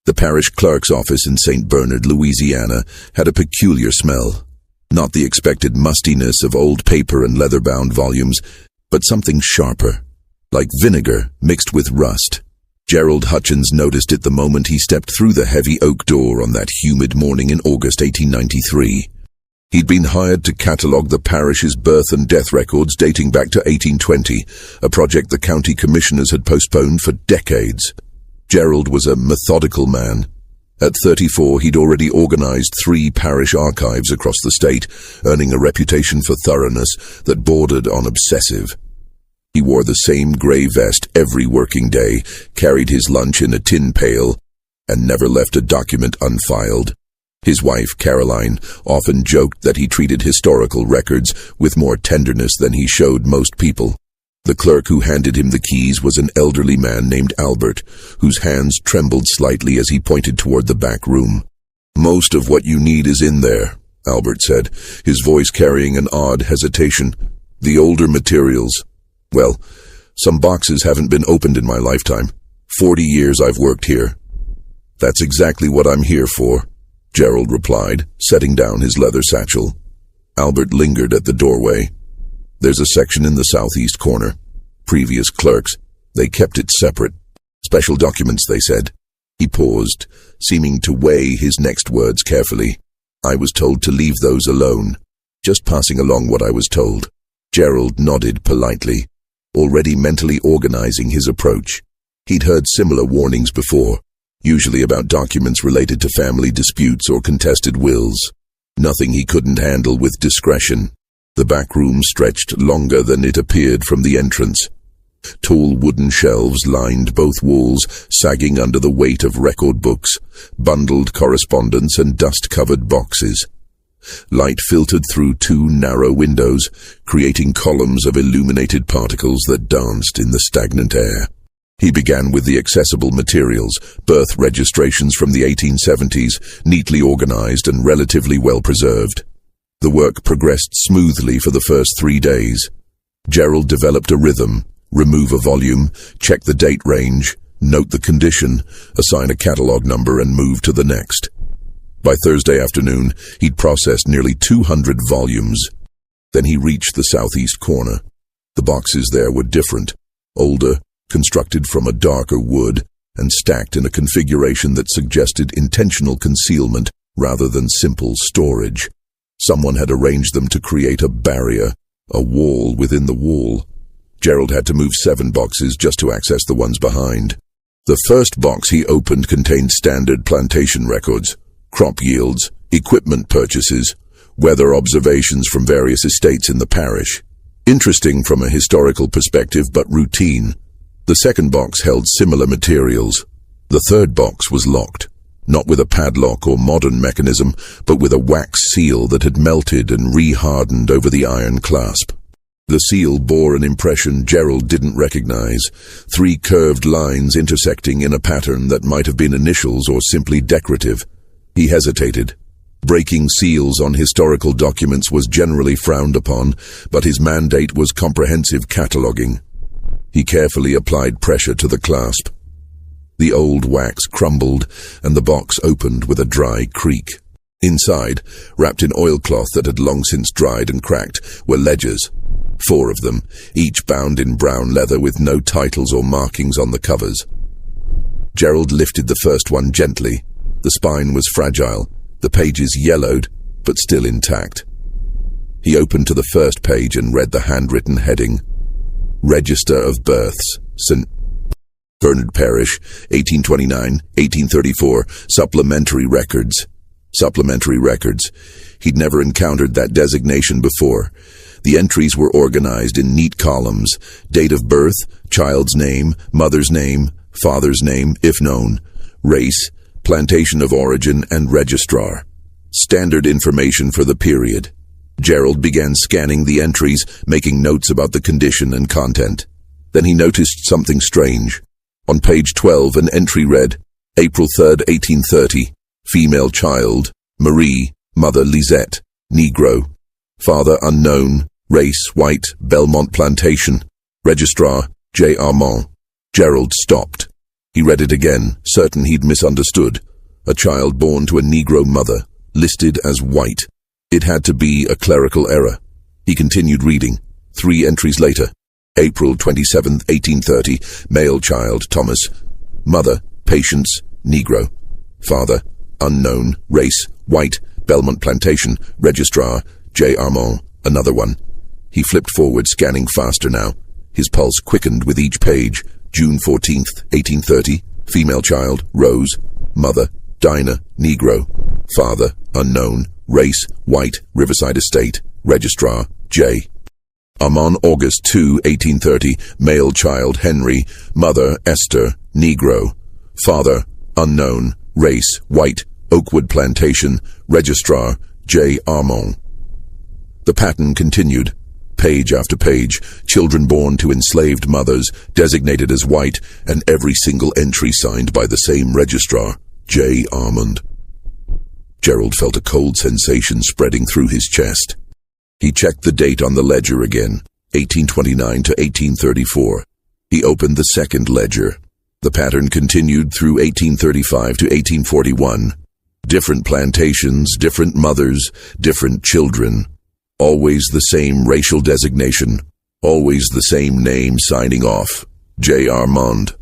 The parish clerk's office in St. Bernard, Louisiana, had a peculiar smell. Not the expected mustiness of old paper and leather-bound volumes, but something sharper, like vinegar mixed with rust. Gerald Hutchins noticed it the moment he stepped through the heavy oak door on that humid morning in August 1893. He'd been hired to catalogue the parish's birth and death records dating back to 1820, a project the county commissioners had postponed for decades. Gerald was a methodical man. At 34, he'd already organized 3 parish archives across the state, earning a reputation for thoroughness that bordered on obsessive. He wore the same gray vest every working day, carried his lunch in a tin pail, and never left a document unfiled. His wife, Caroline, often joked that he treated historical records with more tenderness than he showed most people. The clerk who handed him the keys was an elderly man named Albert, whose hands trembled slightly as he pointed toward the back room. "Most of what you need is in there," Albert said, his voice carrying an odd hesitation. "The older materials. Well, some boxes haven't been opened in my lifetime. 40 years I've worked here." "That's exactly what I'm here for," Gerald replied, setting down his leather satchel. Albert lingered at the doorway. "There's a section in the southeast corner. Previous clerks. They kept it separate. Special documents, they said." He paused, seeming to weigh his next words carefully. "I was told to leave those alone. Just passing along what I was told." Gerald nodded politely, already mentally organizing his approach. He'd heard similar warnings before, usually about documents related to family disputes or contested wills. Nothing he couldn't handle with discretion. The back room stretched longer than it appeared from the entrance. Tall wooden shelves lined both walls, sagging under the weight of record books, bundled correspondence and dust-covered boxes. Light filtered through 2 narrow windows, creating columns of illuminated particles that danced in the stagnant air. He began with the accessible materials, birth registrations from the 1870s, neatly organized and relatively well preserved. The work progressed smoothly for the first 3 days. Gerald developed a rhythm: remove a volume, check the date range, note the condition, assign a catalog number, and move to the next. By Thursday afternoon, he'd processed nearly 200 volumes. Then he reached the southeast corner. The boxes there were different, older, constructed from a darker wood, and stacked in a configuration that suggested intentional concealment rather than simple storage. Someone had arranged them to create a barrier, a wall within the wall. Gerald had to move 7 boxes just to access the ones behind. The first box he opened contained standard plantation records, crop yields, equipment purchases, weather observations from various estates in the parish. Interesting from a historical perspective, but routine. The second box held similar materials. The third box was locked, not with a padlock or modern mechanism, but with a wax seal that had melted and re-hardened over the iron clasp. The seal bore an impression Gerald didn't recognize, 3 curved lines intersecting in a pattern that might have been initials or simply decorative. He hesitated. Breaking seals on historical documents was generally frowned upon, but his mandate was comprehensive cataloging. He carefully applied pressure to the clasp. The old wax crumbled, and the box opened with a dry creak. Inside, wrapped in oilcloth that had long since dried and cracked, were ledgers. 4 of them, each bound in brown leather with no titles or markings on the covers. Gerald lifted the first one gently. The spine was fragile, the pages yellowed, but still intact. He opened to the first page and read the handwritten heading: Register of Births, St. Bernard Parish, 1829-1834, Supplementary Records. Supplementary Records. He'd never encountered that designation before. The entries were organized in neat columns: date of birth, child's name, mother's name, father's name, if known, race, plantation of origin, and registrar. Standard information for the period. Gerald began scanning the entries, making notes about the condition and content. Then he noticed something strange. On page 12, an entry read, April 3rd, 1830, female child, Marie, mother Lisette, Negro, father unknown, race white, Belmont Plantation, registrar, J. Armand. Gerald stopped. He read it again, certain he'd misunderstood. A child born to a Negro mother, listed as white. It had to be a clerical error. He continued reading. 3 entries later. April 27, 1830, male child, Thomas. Mother, Patience, Negro. Father, unknown, race, white, Belmont Plantation, registrar, J. Armand, another one. He flipped forward, scanning faster now. His pulse quickened with each page. June 14th, 1830, female child, Rose. Mother, Dinah, Negro. Father, unknown, race, white, Riverside Estate, registrar, J. Armand, August 2, 1830, male child, Henry. Mother, Esther, Negro. Father, unknown, race, white, Oakwood Plantation, registrar, J. Armand. The pattern continued. Page after page, children born to enslaved mothers, designated as white, and every single entry signed by the same registrar, J. Armand. Gerald felt a cold sensation spreading through his chest. He checked the date on the ledger again, 1829 to 1834. He opened the second ledger. The pattern continued through 1835 to 1841. Different plantations, different mothers, different children. Always the same racial designation. Always the same name signing off, J. Armand.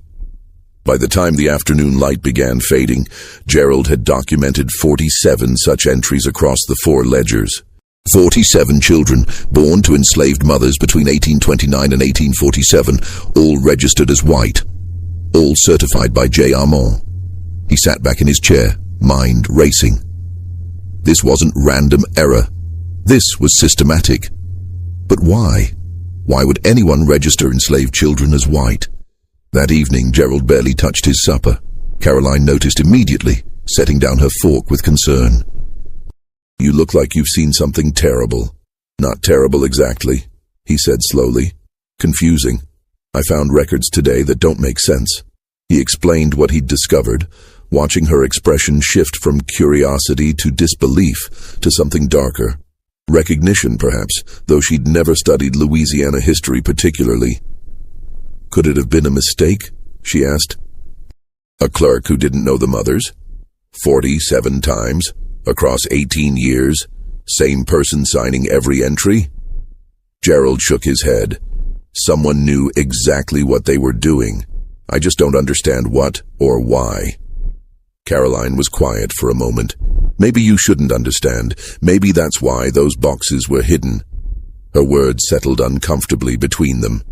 By the time the afternoon light began fading, Gerald had documented 47 such entries across the 4 ledgers. 47 children born to enslaved mothers between 1829 and 1847, all registered as white. All certified by J. Armand. He sat back in his chair, mind racing. This wasn't random error. This was systematic. But why? Why would anyone register enslaved children as white? That evening, Gerald barely touched his supper. Caroline noticed immediately, setting down her fork with concern. "You look like you've seen something terrible." "Not terrible exactly," he said slowly. "Confusing. I found records today that don't make sense." He explained what he'd discovered, watching her expression shift from curiosity to disbelief to something darker. Recognition, perhaps, though she'd never studied Louisiana history particularly. "Could it have been a mistake?" she asked. "A clerk who didn't know the mothers? 47 times, across 18 years, same person signing every entry?" Gerald shook his head. "Someone knew exactly what they were doing. I just don't understand what or why." Caroline was quiet for a moment. "Maybe you shouldn't understand. Maybe that's why those boxes were hidden." Her words settled uncomfortably between them.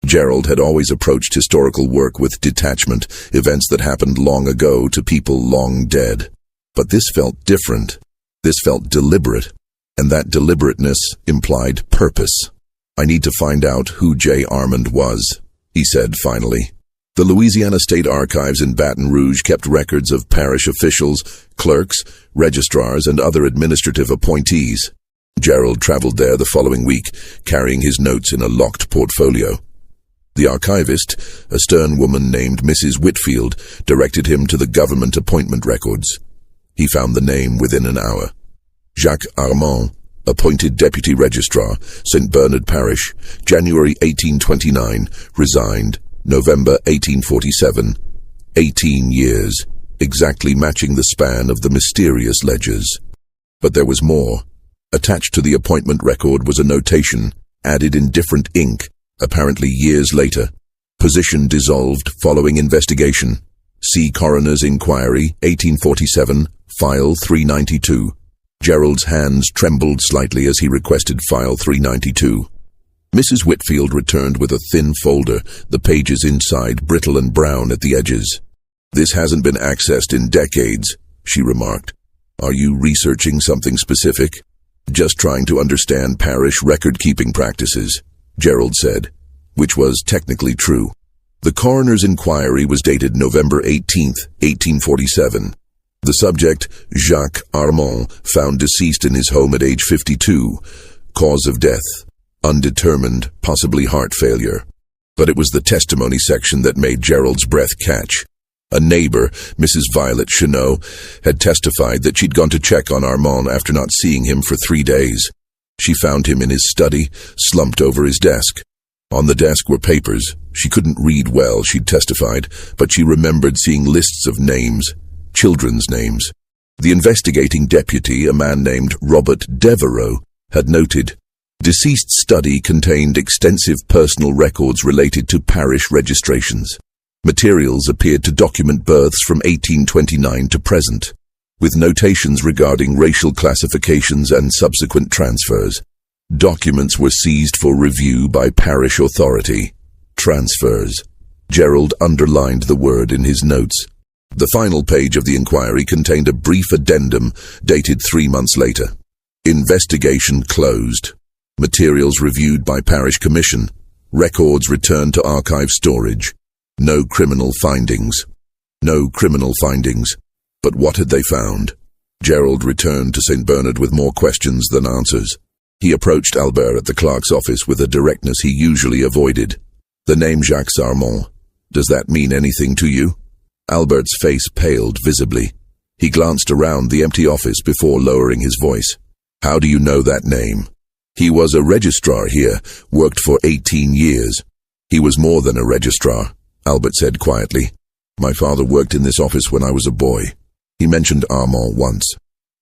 Gerald had always approached historical work with detachment, events that happened long ago to people long dead. But this felt different. This felt deliberate. And that deliberateness implied purpose. "I need to find out who J. Armand was," he said finally. The Louisiana State Archives in Baton Rouge kept records of parish officials, clerks, registrars, and other administrative appointees. Gerald traveled there the following week, carrying his notes in a locked portfolio. The archivist, a stern woman named Mrs. Whitfield, directed him to the government appointment records. He found the name within an hour. Jacques Armand, appointed deputy registrar, St. Bernard Parish, January 1829, resigned, November 1847. 18 years, exactly matching the span of the mysterious ledgers. But there was more. Attached to the appointment record was a notation, added in different ink, apparently years later. Position dissolved following investigation. See Coroner's Inquiry, 1847, File 392. Gerald's hands trembled slightly as he requested File 392. Mrs. Whitfield returned with a thin folder, the pages inside brittle and brown at the edges. "This hasn't been accessed in decades," she remarked. "Are you researching something specific?" "Just trying to understand parish record-keeping practices," Gerald said, which was technically true. The coroner's inquiry was dated November 18th, 1847. The subject, Jacques Armand, found deceased in his home at age 52. Cause of death, undetermined, possibly heart failure. But it was the testimony section that made Gerald's breath catch. A neighbor, Mrs. Violet Chenot, had testified that she'd gone to check on Armand after not seeing him for 3 days. She found him in his study, slumped over his desk. On the desk were papers. She couldn't read well, she'd testified, but she remembered seeing lists of names, children's names. The investigating deputy, a man named Robert Devereaux, had noted, "Deceased study contained extensive personal records related to parish registrations. Materials appeared to document births from 1829 to present, with notations regarding racial classifications and subsequent transfers. Documents were seized for review by parish authority. Transfers." Gerald underlined the word in his notes. The final page of the inquiry contained a brief addendum dated 3 months later. Investigation closed. Materials reviewed by parish commission. Records returned to archive storage. No criminal findings. No criminal findings. But what had they found? Gerald returned to St. Bernard with more questions than answers. He approached Albert at the clerk's office with a directness he usually avoided. "The name Jacques Armand, does that mean anything to you?" Albert's face paled visibly. He glanced around the empty office before lowering his voice. "How do you know that name?" "He was a registrar here, worked for 18 years. "He was more than a registrar," Albert said quietly. "My father worked in this office when I was a boy. He mentioned Armand once.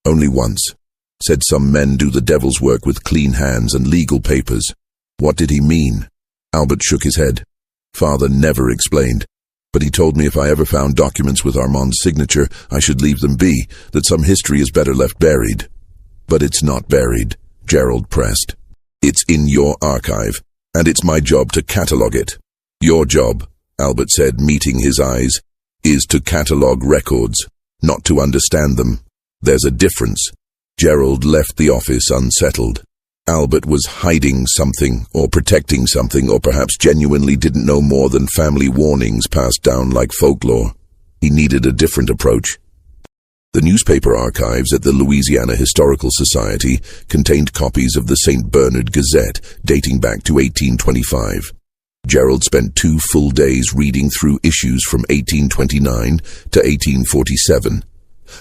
Only once. Said some men do the devil's work with clean hands and legal papers." "What did he mean?" Albert shook his head. "Father never explained. But he told me if I ever found documents with Armand's signature, I should leave them be, that some history is better left buried." "But it's not buried," Gerald pressed. "It's in your archive, and it's my job to catalogue it." "Your job," Albert said, meeting his eyes, "is to catalogue records, not to understand them. There's a difference." Gerald left the office unsettled. Albert was hiding something, or protecting something, or perhaps genuinely didn't know more than family warnings passed down like folklore. He needed a different approach. The newspaper archives at the Louisiana Historical Society contained copies of the St. Bernard Gazette dating back to 1825. Gerald spent 2 full days reading through issues from 1829 to 1847,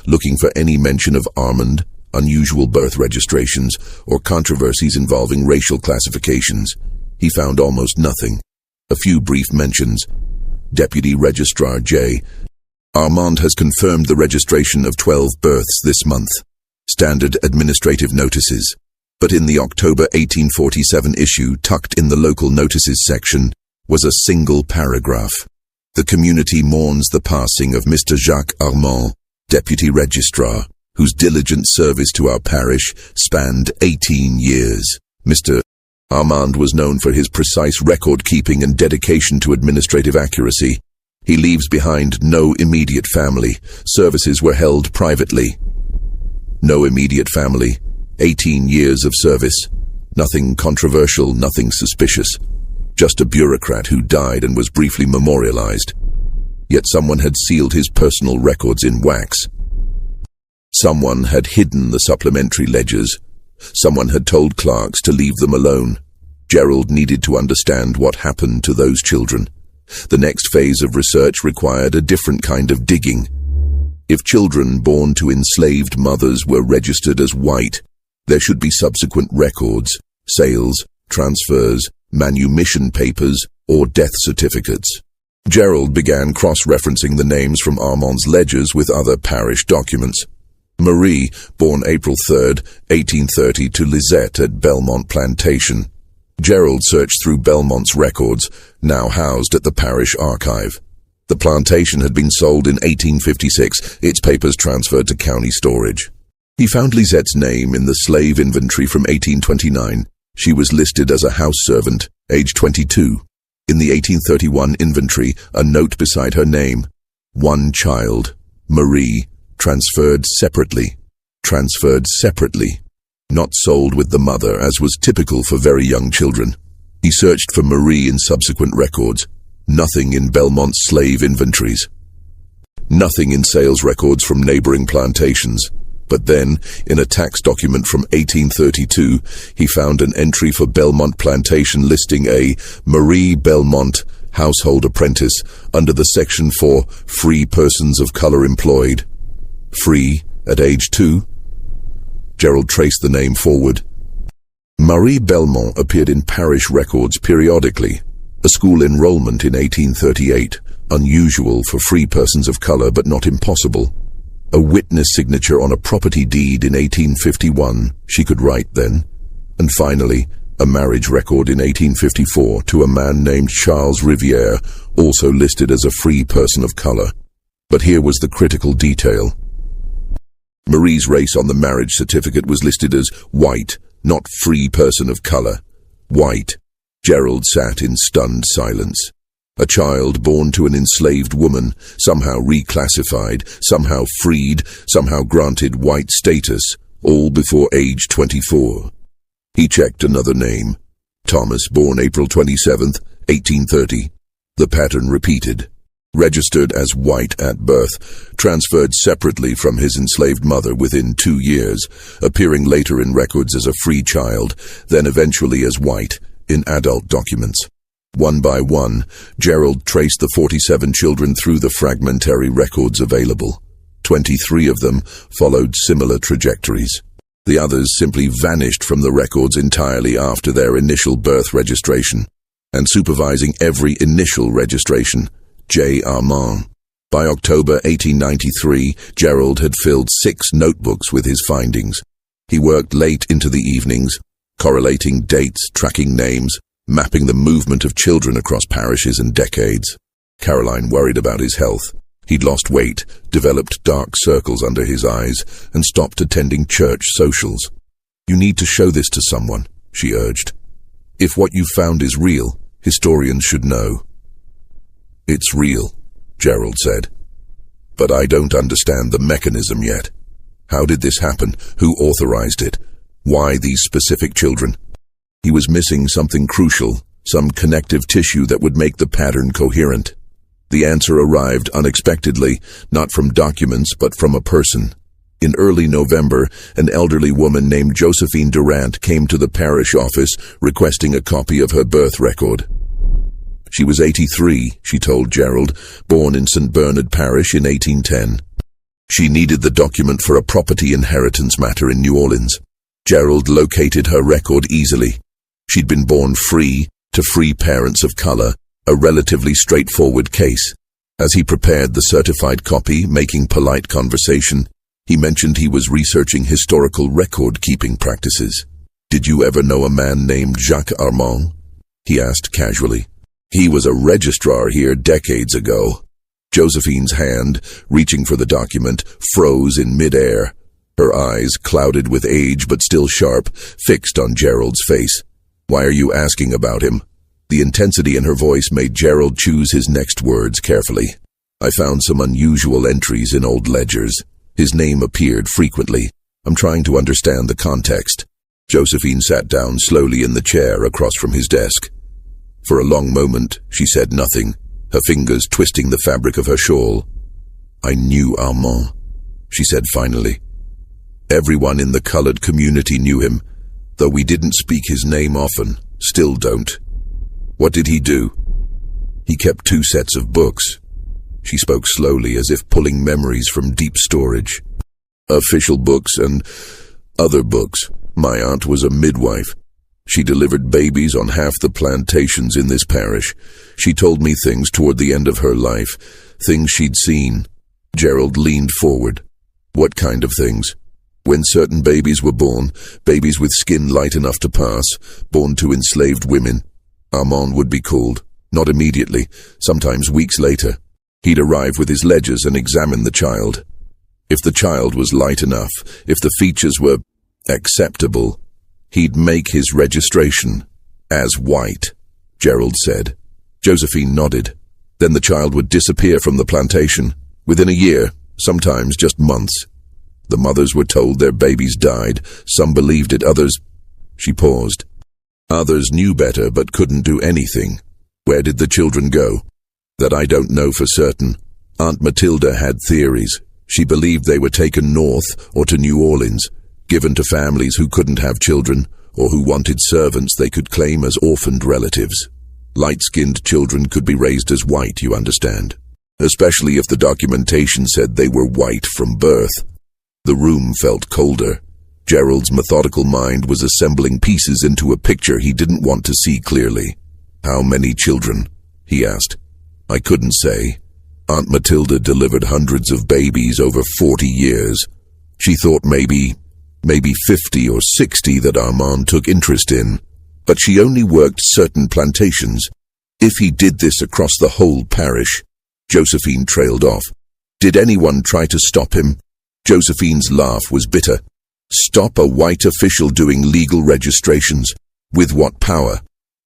looking for any mention of Armand, unusual birth registrations, or controversies involving racial classifications. He found almost nothing. A few brief mentions. Deputy Registrar J. "Armand has confirmed the registration of 12 births this month. Standard administrative notices." But in the October 1847 issue, tucked in the local notices section, was a single paragraph. "The community mourns the passing of Mr. Jacques Armand, Deputy Registrar, whose diligent service to our parish spanned 18 years. Mr. Armand was known for his precise record-keeping and dedication to administrative accuracy. He leaves behind no immediate family. Services were held privately." No immediate family. 18 years of service. Nothing controversial, nothing suspicious. Just a bureaucrat who died and was briefly memorialized. Yet someone had sealed his personal records in wax. Someone had hidden the supplementary ledgers. Someone had told clerks to leave them alone. Gerald needed to understand what happened to those children. The next phase of research required a different kind of digging. If children born to enslaved mothers were registered as white, there should be subsequent records, sales, transfers, manumission papers, or death certificates. Gerald began cross-referencing the names from Armand's ledgers with other parish documents. Marie, born April 3, 1830, to Lisette at Belmont Plantation. Gerald searched through Belmont's records, now housed at the parish archive. The plantation had been sold in 1856, its papers transferred to county storage. He found Lisette's name in the slave inventory from 1829. She was listed as a house servant, age 22. In the 1831 inventory, a note beside her name. "One child, Marie, transferred separately. Transferred separately. Not sold with the mother, as was typical for very young children." He searched for Marie in subsequent records. Nothing in Belmont's slave inventories. Nothing in sales records from neighboring plantations. But then, in a tax document from 1832, he found an entry for Belmont Plantation listing a Marie Belmont, household apprentice, under the section for free persons of color employed. Free at age 2? Gerald traced the name forward. Marie Belmont appeared in parish records periodically. A school enrollment in 1838, unusual for free persons of color but not impossible. A witness signature on a property deed in 1851, she could write then. And finally, a marriage record in 1854 to a man named Charles Riviere, also listed as a free person of color. But here was the critical detail. Marie's race on the marriage certificate was listed as white, not free person of color. White. Gerald sat in stunned silence. A child born to an enslaved woman, somehow reclassified, somehow freed, somehow granted white status, all before age 24. He checked another name. Thomas, born April 27th, 1830. The pattern repeated. Registered as white at birth, transferred separately from his enslaved mother within 2 years, appearing later in records as a free child, then eventually as white, in adult documents. One by one, Gerald traced the 47 children through the fragmentary records available. 23 of them followed similar trajectories. The others simply vanished from the records entirely after their initial birth registration, and supervising every initial registration, J. Armand. By October 1893, Gerald had filled 6 notebooks with his findings. He worked late into the evenings, correlating dates, tracking names, mapping the movement of children across parishes and decades. Caroline worried about his health. He'd lost weight, developed dark circles under his eyes, and stopped attending church socials. "You need to show this to someone," she urged. "If what you found is real, historians should know." "It's real," Gerald said. "But I don't understand the mechanism yet. How did this happen? Who authorized it? Why these specific children?" He was missing something crucial, some connective tissue that would make the pattern coherent. The answer arrived unexpectedly, not from documents but from a person. In early November, an elderly woman named Josephine Durant came to the parish office requesting a copy of her birth record. She was 83, she told Gerald, born in St. Bernard Parish in 1810. She needed the document for a property inheritance matter in New Orleans. Gerald located her record easily. She'd been born free to free parents of color, a relatively straightforward case. As he prepared the certified copy, making polite conversation, he mentioned he was researching historical record-keeping practices. "Did you ever know a man named Jacques Armand?" he asked casually. "He was a registrar here decades ago." Josephine's hand, reaching for the document, froze in midair. Her eyes, clouded with age but still sharp, fixed on Gerald's face. "Why are you asking about him?" The intensity in her voice made Gerald choose his next words carefully. "I found some unusual entries in old ledgers. His name appeared frequently. I'm trying to understand the context." Josephine sat down slowly in the chair across from his desk. For a long moment, she said nothing, her fingers twisting the fabric of her shawl. "I knew Armand," she said finally. "Everyone in the colored community knew him, though we didn't speak his name often, still don't." "What did he do?" "He kept 2 sets of books." She spoke slowly, as if pulling memories from deep storage. "Official books and other books. My aunt was a midwife. She delivered babies on half the plantations in this parish. She told me things toward the end of her life, things she'd seen." Gerald leaned forward. "What kind of things?" "When certain babies were born, babies with skin light enough to pass, born to enslaved women, Armand would be called. Not immediately, sometimes weeks later. He'd arrive with his ledgers and examine the child. If the child was light enough, if the features were acceptable, he'd make his registration as white," Gerald said. Josephine nodded. "Then the child would disappear from the plantation, within a year, sometimes just months. The mothers were told their babies died. Some believed it, others—" She paused. "Others knew better but couldn't do anything. Where did the children go?" "That I don't know for certain. Aunt Matilda had theories. She believed they were taken north or to New Orleans, given to families who couldn't have children or who wanted servants they could claim as orphaned relatives. Light-skinned children could be raised as white, you understand, especially if the documentation said they were white from birth." The room felt colder. Gerald's methodical mind was assembling pieces into a picture he didn't want to see clearly. "How many children?" he asked. "I couldn't say. Aunt Matilda delivered hundreds of babies over 40 years. She thought maybe 50 or 60 that Armand took interest in. But she only worked certain plantations. If he did this across the whole parish..." Josephine trailed off. "Did anyone try to stop him?" Josephine's laugh was bitter. "Stop a white official doing legal registrations? With what power?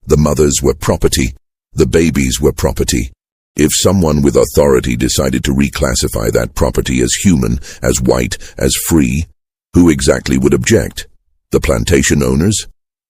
The mothers were property. The babies were property. If someone with authority decided to reclassify that property as human, as white, as free, who exactly would object? The plantation owners?"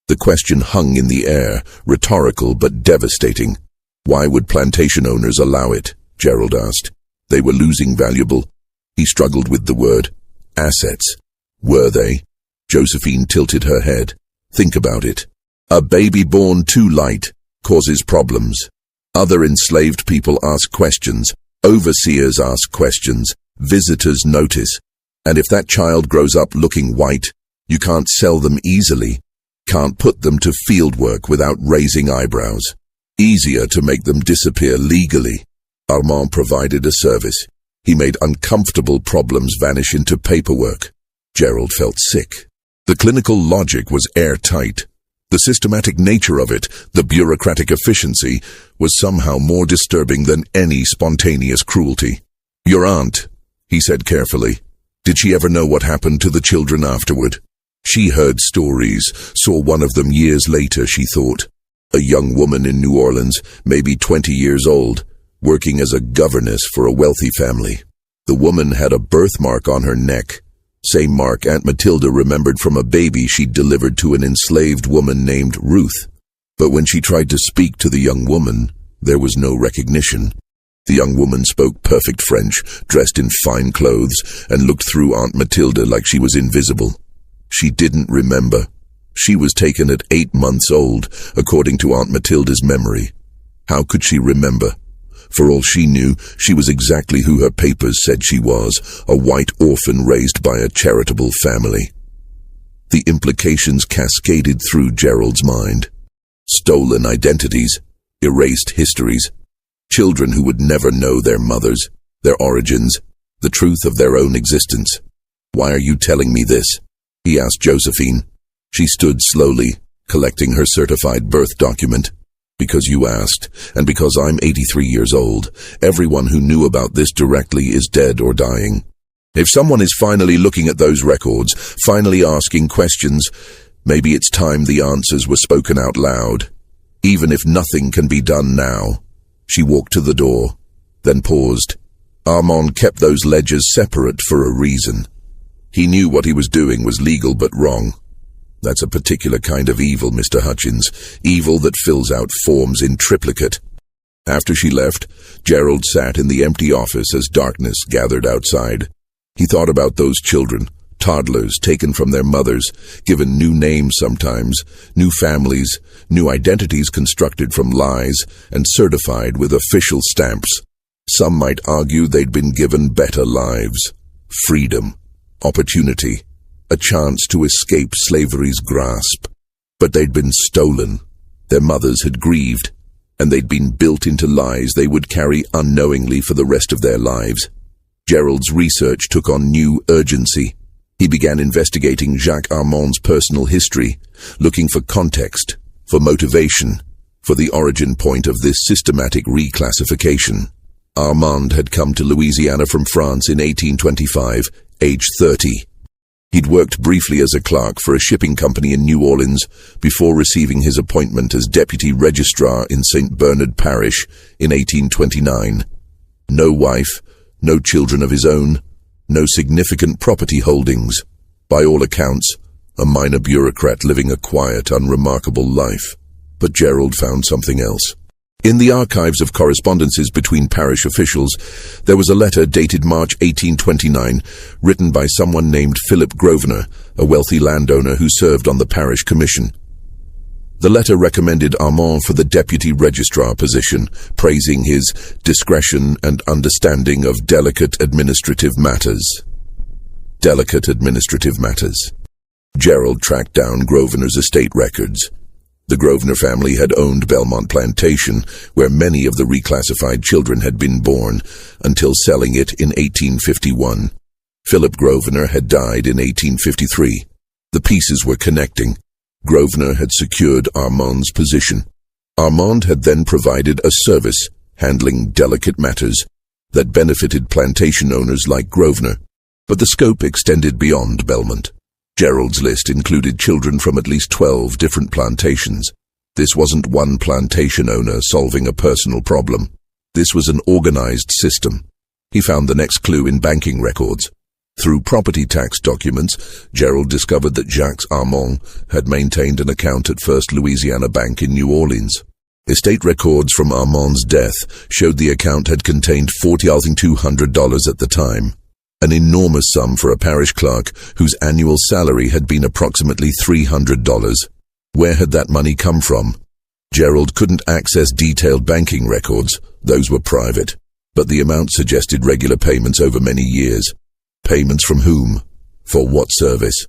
The question hung in the air, rhetorical but devastating. "Why would plantation owners allow it?" Gerald asked. "They were losing valuable..." He struggled with the word. "Assets." "Were they?" Josephine tilted her head. "Think about it. A baby born too light causes problems. Other enslaved people ask questions. Overseers ask questions. Visitors notice. And if that child grows up looking white, you can't sell them easily. Can't put them to field work without raising eyebrows. Easier to make them disappear legally." Armand provided a service. He made uncomfortable problems vanish into paperwork. Gerald felt sick. The clinical logic was airtight. The systematic nature of it, the bureaucratic efficiency, was somehow more disturbing than any spontaneous cruelty. "Your aunt," he said carefully. "Did she ever know what happened to the children afterward?" She heard stories, saw one of them years later, she thought. A young woman in New Orleans, maybe 20 years old, working as a governess for a wealthy family. The woman had a birthmark on her neck, same mark Aunt Matilda remembered from a baby she'd delivered to an enslaved woman named Ruth. But when she tried to speak to the young woman, there was no recognition. The young woman spoke perfect French, dressed in fine clothes, and looked through Aunt Matilda like she was invisible. She didn't remember. She was taken at 8 months old, according to Aunt Matilda's memory. How could she remember? For all she knew, she was exactly who her papers said she was, a white orphan raised by a charitable family. The implications cascaded through Gerald's mind. Stolen identities, erased histories, children who would never know their mothers, their origins, the truth of their own existence. "Why are you telling me this?" he asked Josephine. She stood slowly, collecting her certified birth document. "Because you asked, and because I'm 83 years old. Everyone who knew about this directly is dead or dying. If someone is finally looking at those records, finally asking questions, maybe it's time the answers were spoken out loud. Even if nothing can be done now." She walked to the door, then paused. Armand kept those ledgers separate for a reason. He knew what he was doing was legal but wrong. That's a particular kind of evil, Mr. Hutchins, evil that fills out forms in triplicate. After she left, Gerald sat in the empty office as darkness gathered outside. He thought about those children, toddlers taken from their mothers, given new names sometimes, new families, new identities constructed from lies, and certified with official stamps. Some might argue they'd been given better lives, freedom, opportunity, a chance to escape slavery's grasp. But they'd been stolen. Their mothers had grieved, and they'd been built into lies they would carry unknowingly for the rest of their lives. Gerald's research took on new urgency. He began investigating Jacques Armand's personal history, looking for context, for motivation, for the origin point of this systematic reclassification. Armand had come to Louisiana from France in 1825, age 30. He'd worked briefly as a clerk for a shipping company in New Orleans before receiving his appointment as deputy registrar in St. Bernard Parish in 1829. No wife, no children of his own, no significant property holdings. By all accounts, a minor bureaucrat living a quiet, unremarkable life. But Gerald found something else. In the archives of correspondences between parish officials, there was a letter dated March 1829, written by someone named Philip Grosvenor, a wealthy landowner who served on the parish commission. The letter recommended Armand for the deputy registrar position, praising his discretion and understanding of delicate administrative matters. Delicate administrative matters. Gerald tracked down Grosvenor's estate records. The Grosvenor family had owned Belmont Plantation, where many of the reclassified children had been born, until selling it in 1851. Philip Grosvenor had died in 1853. The pieces were connecting. Grosvenor had secured Armand's position. Armand had then provided a service, handling delicate matters, that benefited plantation owners like Grosvenor. But the scope extended beyond Belmont. Gerald's list included children from at least 12 different plantations. This wasn't one plantation owner solving a personal problem. This was an organized system. He found the next clue in banking records. Through property tax documents, Gerald discovered that Jacques Armand had maintained an account at First Louisiana Bank in New Orleans. Estate records from Armand's death showed the account had contained $40,200 at the time, an enormous sum for a parish clerk whose annual salary had been approximately $300. Where had that money come from? Gerald couldn't access detailed banking records. Those were private, but the amount suggested regular payments over many years. Payments from whom? For what service?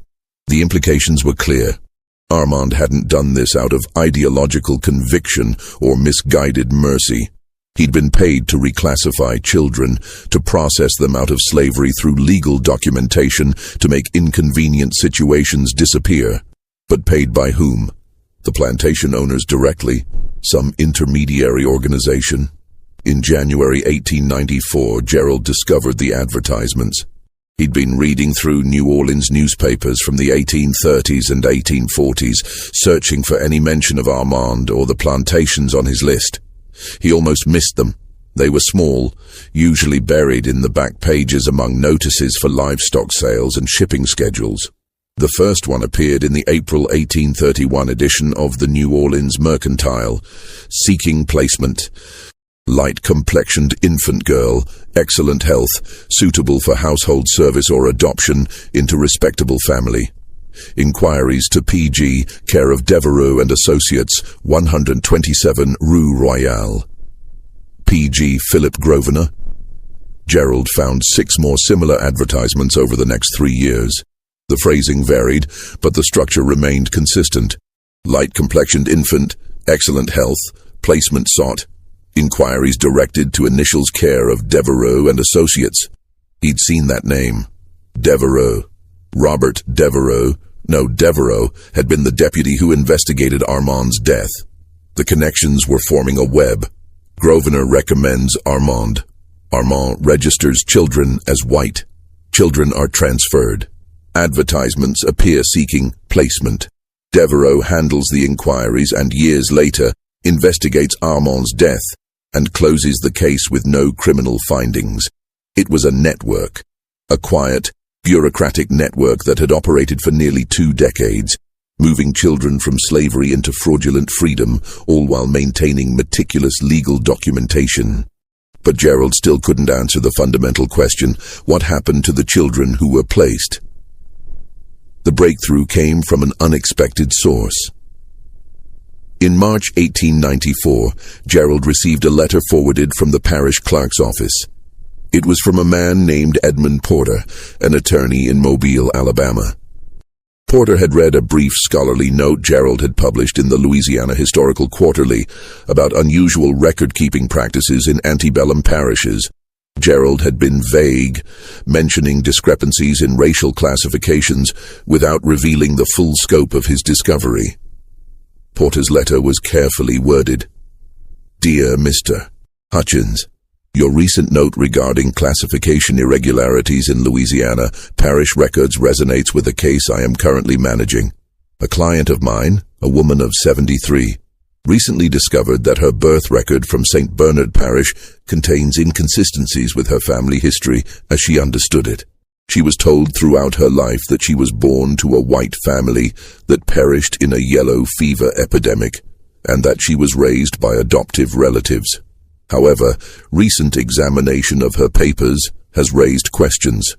The implications were clear. Armand hadn't done this out of ideological conviction or misguided mercy. He'd been paid to reclassify children, to process them out of slavery through legal documentation, to make inconvenient situations disappear. But paid by whom? The plantation owners directly? Some intermediary organization? In January 1894, Gerald discovered the advertisements. He'd been reading through New Orleans newspapers from the 1830s and 1840s, searching for any mention of Armand or the plantations on his list. He almost missed them. They were small, usually buried in the back pages among notices for livestock sales and shipping schedules. The first one appeared in the April 1831 edition of the New Orleans Mercantile, seeking placement. Light-complexioned infant girl, excellent health, suitable for household service or adoption into respectable family. Inquiries to P.G., care of Devereux and Associates, 127 Rue Royale. P.G. Philip Grosvenor. Gerald found 6 more similar advertisements over the next 3 years. The phrasing varied, but the structure remained consistent. Light-complexioned infant, excellent health, placement sought. Inquiries directed to initials care of Devereux and Associates. He'd seen that name. Devereux. Robert Devereux, Devereux, had been the deputy who investigated Armand's death. The connections were forming a web. Grosvenor recommends Armand. Armand registers children as white. Children are transferred. Advertisements appear seeking placement. Devereux handles the inquiries and years later investigates Armand's death and closes the case with no criminal findings. It was a network, a quiet, bureaucratic network that had operated for nearly 2 decades, moving children from slavery into fraudulent freedom, all while maintaining meticulous legal documentation. But Gerald still couldn't answer the fundamental question: what happened to the children who were placed? The breakthrough came from an unexpected source. In March 1894, Gerald received a letter forwarded from the parish clerk's office. It was from a man named Edmund Porter, an attorney in Mobile, Alabama. Porter had read a brief scholarly note Gerald had published in the Louisiana Historical Quarterly about unusual record-keeping practices in antebellum parishes. Gerald had been vague, mentioning discrepancies in racial classifications without revealing the full scope of his discovery. Porter's letter was carefully worded. Dear Mr. Hutchins, your recent note regarding classification irregularities in Louisiana parish records resonates with a case I am currently managing. A client of mine, a woman of 73, recently discovered that her birth record from St. Bernard Parish contains inconsistencies with her family history as she understood it. She was told throughout her life that she was born to a white family that perished in a yellow fever epidemic, and that she was raised by adoptive relatives. However, recent examination of her papers has raised questions.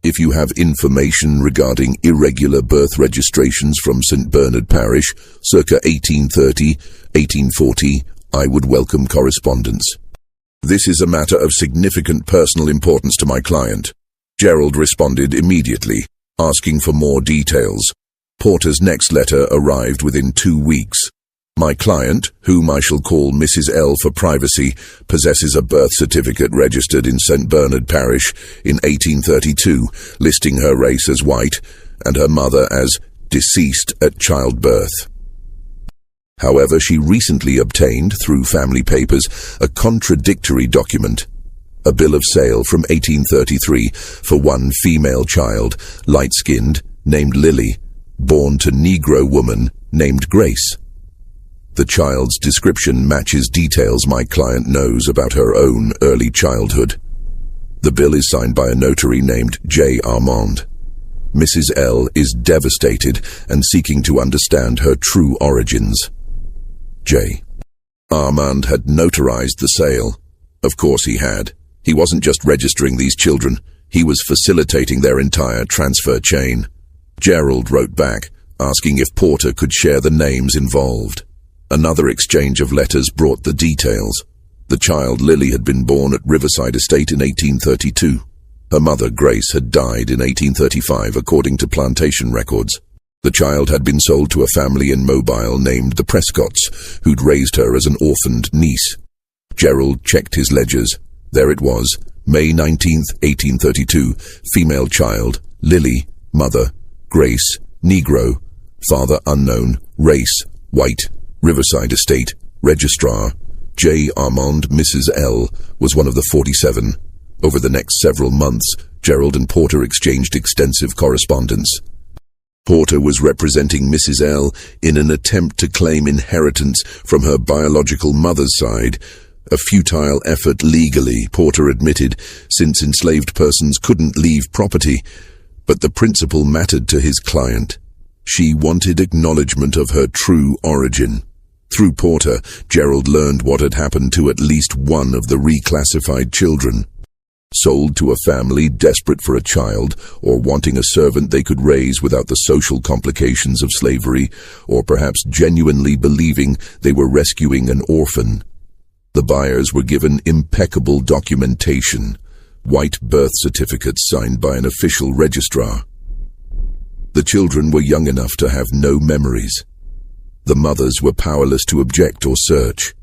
If you have information regarding irregular birth registrations from St. Bernard Parish, circa 1830, 1840, I would welcome correspondence. This is a matter of significant personal importance to my client. Gerald responded immediately, asking for more details. Porter's next letter arrived within 2 weeks. My client, whom I shall call Mrs. L for privacy, possesses a birth certificate registered in St. Bernard Parish in 1832, listing her race as white and her mother as deceased at childbirth. However, she recently obtained, through family papers, a contradictory document, a bill of sale from 1833 for one female child, light-skinned, named Lily, born to Negro woman named Grace. The child's description matches details my client knows about her own early childhood. The bill is signed by a notary named J. Armand. Mrs. L is devastated and seeking to understand her true origins. J. Armand had notarized the sale. Of course he had. He wasn't just registering these children, he was facilitating their entire transfer chain. Gerald wrote back, asking if Porter could share the names involved. Another exchange of letters brought the details. The child Lily had been born at Riverside Estate in 1832. Her mother, Grace, had died in 1835, according to plantation records. The child had been sold to a family in Mobile named the Prescotts, who'd raised her as an orphaned niece. Gerald checked his ledgers. There it was, May 19, 1832, female child, Lily, mother, Grace, Negro, father unknown, race, white, Riverside Estate, registrar, J. Armand. Mrs. L was one of the 47. Over the next several months, Gerald and Porter exchanged extensive correspondence. Porter was representing Mrs. L in an attempt to claim inheritance from her biological mother's side, a futile effort legally, Porter admitted, since enslaved persons couldn't leave property, but the principle mattered to his client. She wanted acknowledgement of her true origin. Through Porter, Gerald learned what had happened to at least one of the reclassified children. Sold to a family desperate for a child, or wanting a servant they could raise without the social complications of slavery, or perhaps genuinely believing they were rescuing an orphan. The buyers were given impeccable documentation, white birth certificates signed by an official registrar. The children were young enough to have no memories. The mothers were powerless to object or search.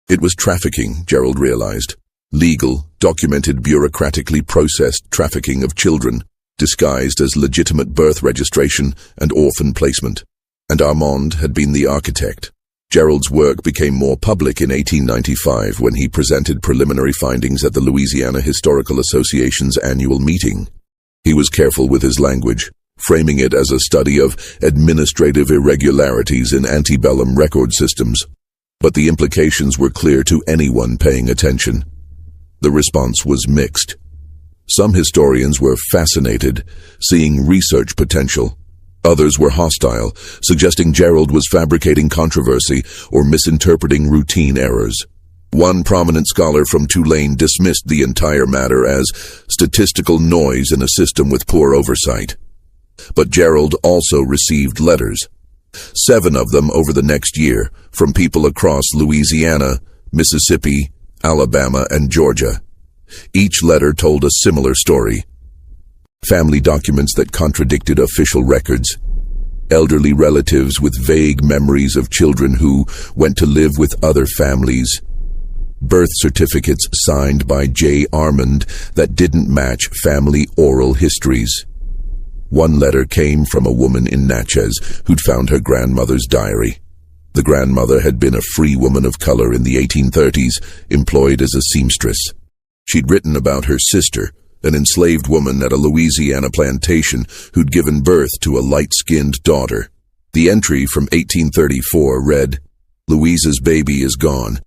It was trafficking, Gerald realized. Legal, documented, bureaucratically processed trafficking of children, disguised as legitimate birth registration and orphan placement. And Armand had been the architect. Gerald's work became more public in 1895 when he presented preliminary findings at the Louisiana Historical Association's annual meeting. He was careful with his language, framing it as a study of administrative irregularities in antebellum record systems. But the implications were clear to anyone paying attention. The response was mixed. Some historians were fascinated, seeing research potential. Others were hostile, suggesting Gerald was fabricating controversy or misinterpreting routine errors. One prominent scholar from Tulane dismissed the entire matter as statistical noise in a system with poor oversight. But Gerald also received letters, 7 of them over the next year, from people across Louisiana, Mississippi, Alabama, and Georgia. Each letter told a similar story. Family documents that contradicted official records. Elderly relatives with vague memories of children who went to live with other families. Birth certificates signed by J. Armand that didn't match family oral histories. One letter came from a woman in Natchez who'd found her grandmother's diary. The grandmother had been a free woman of color in the 1830s, employed as a seamstress. She'd written about her sister, an enslaved woman at a Louisiana plantation who'd given birth to a light-skinned daughter. The entry from 1834 read, "Louisa's baby is gone.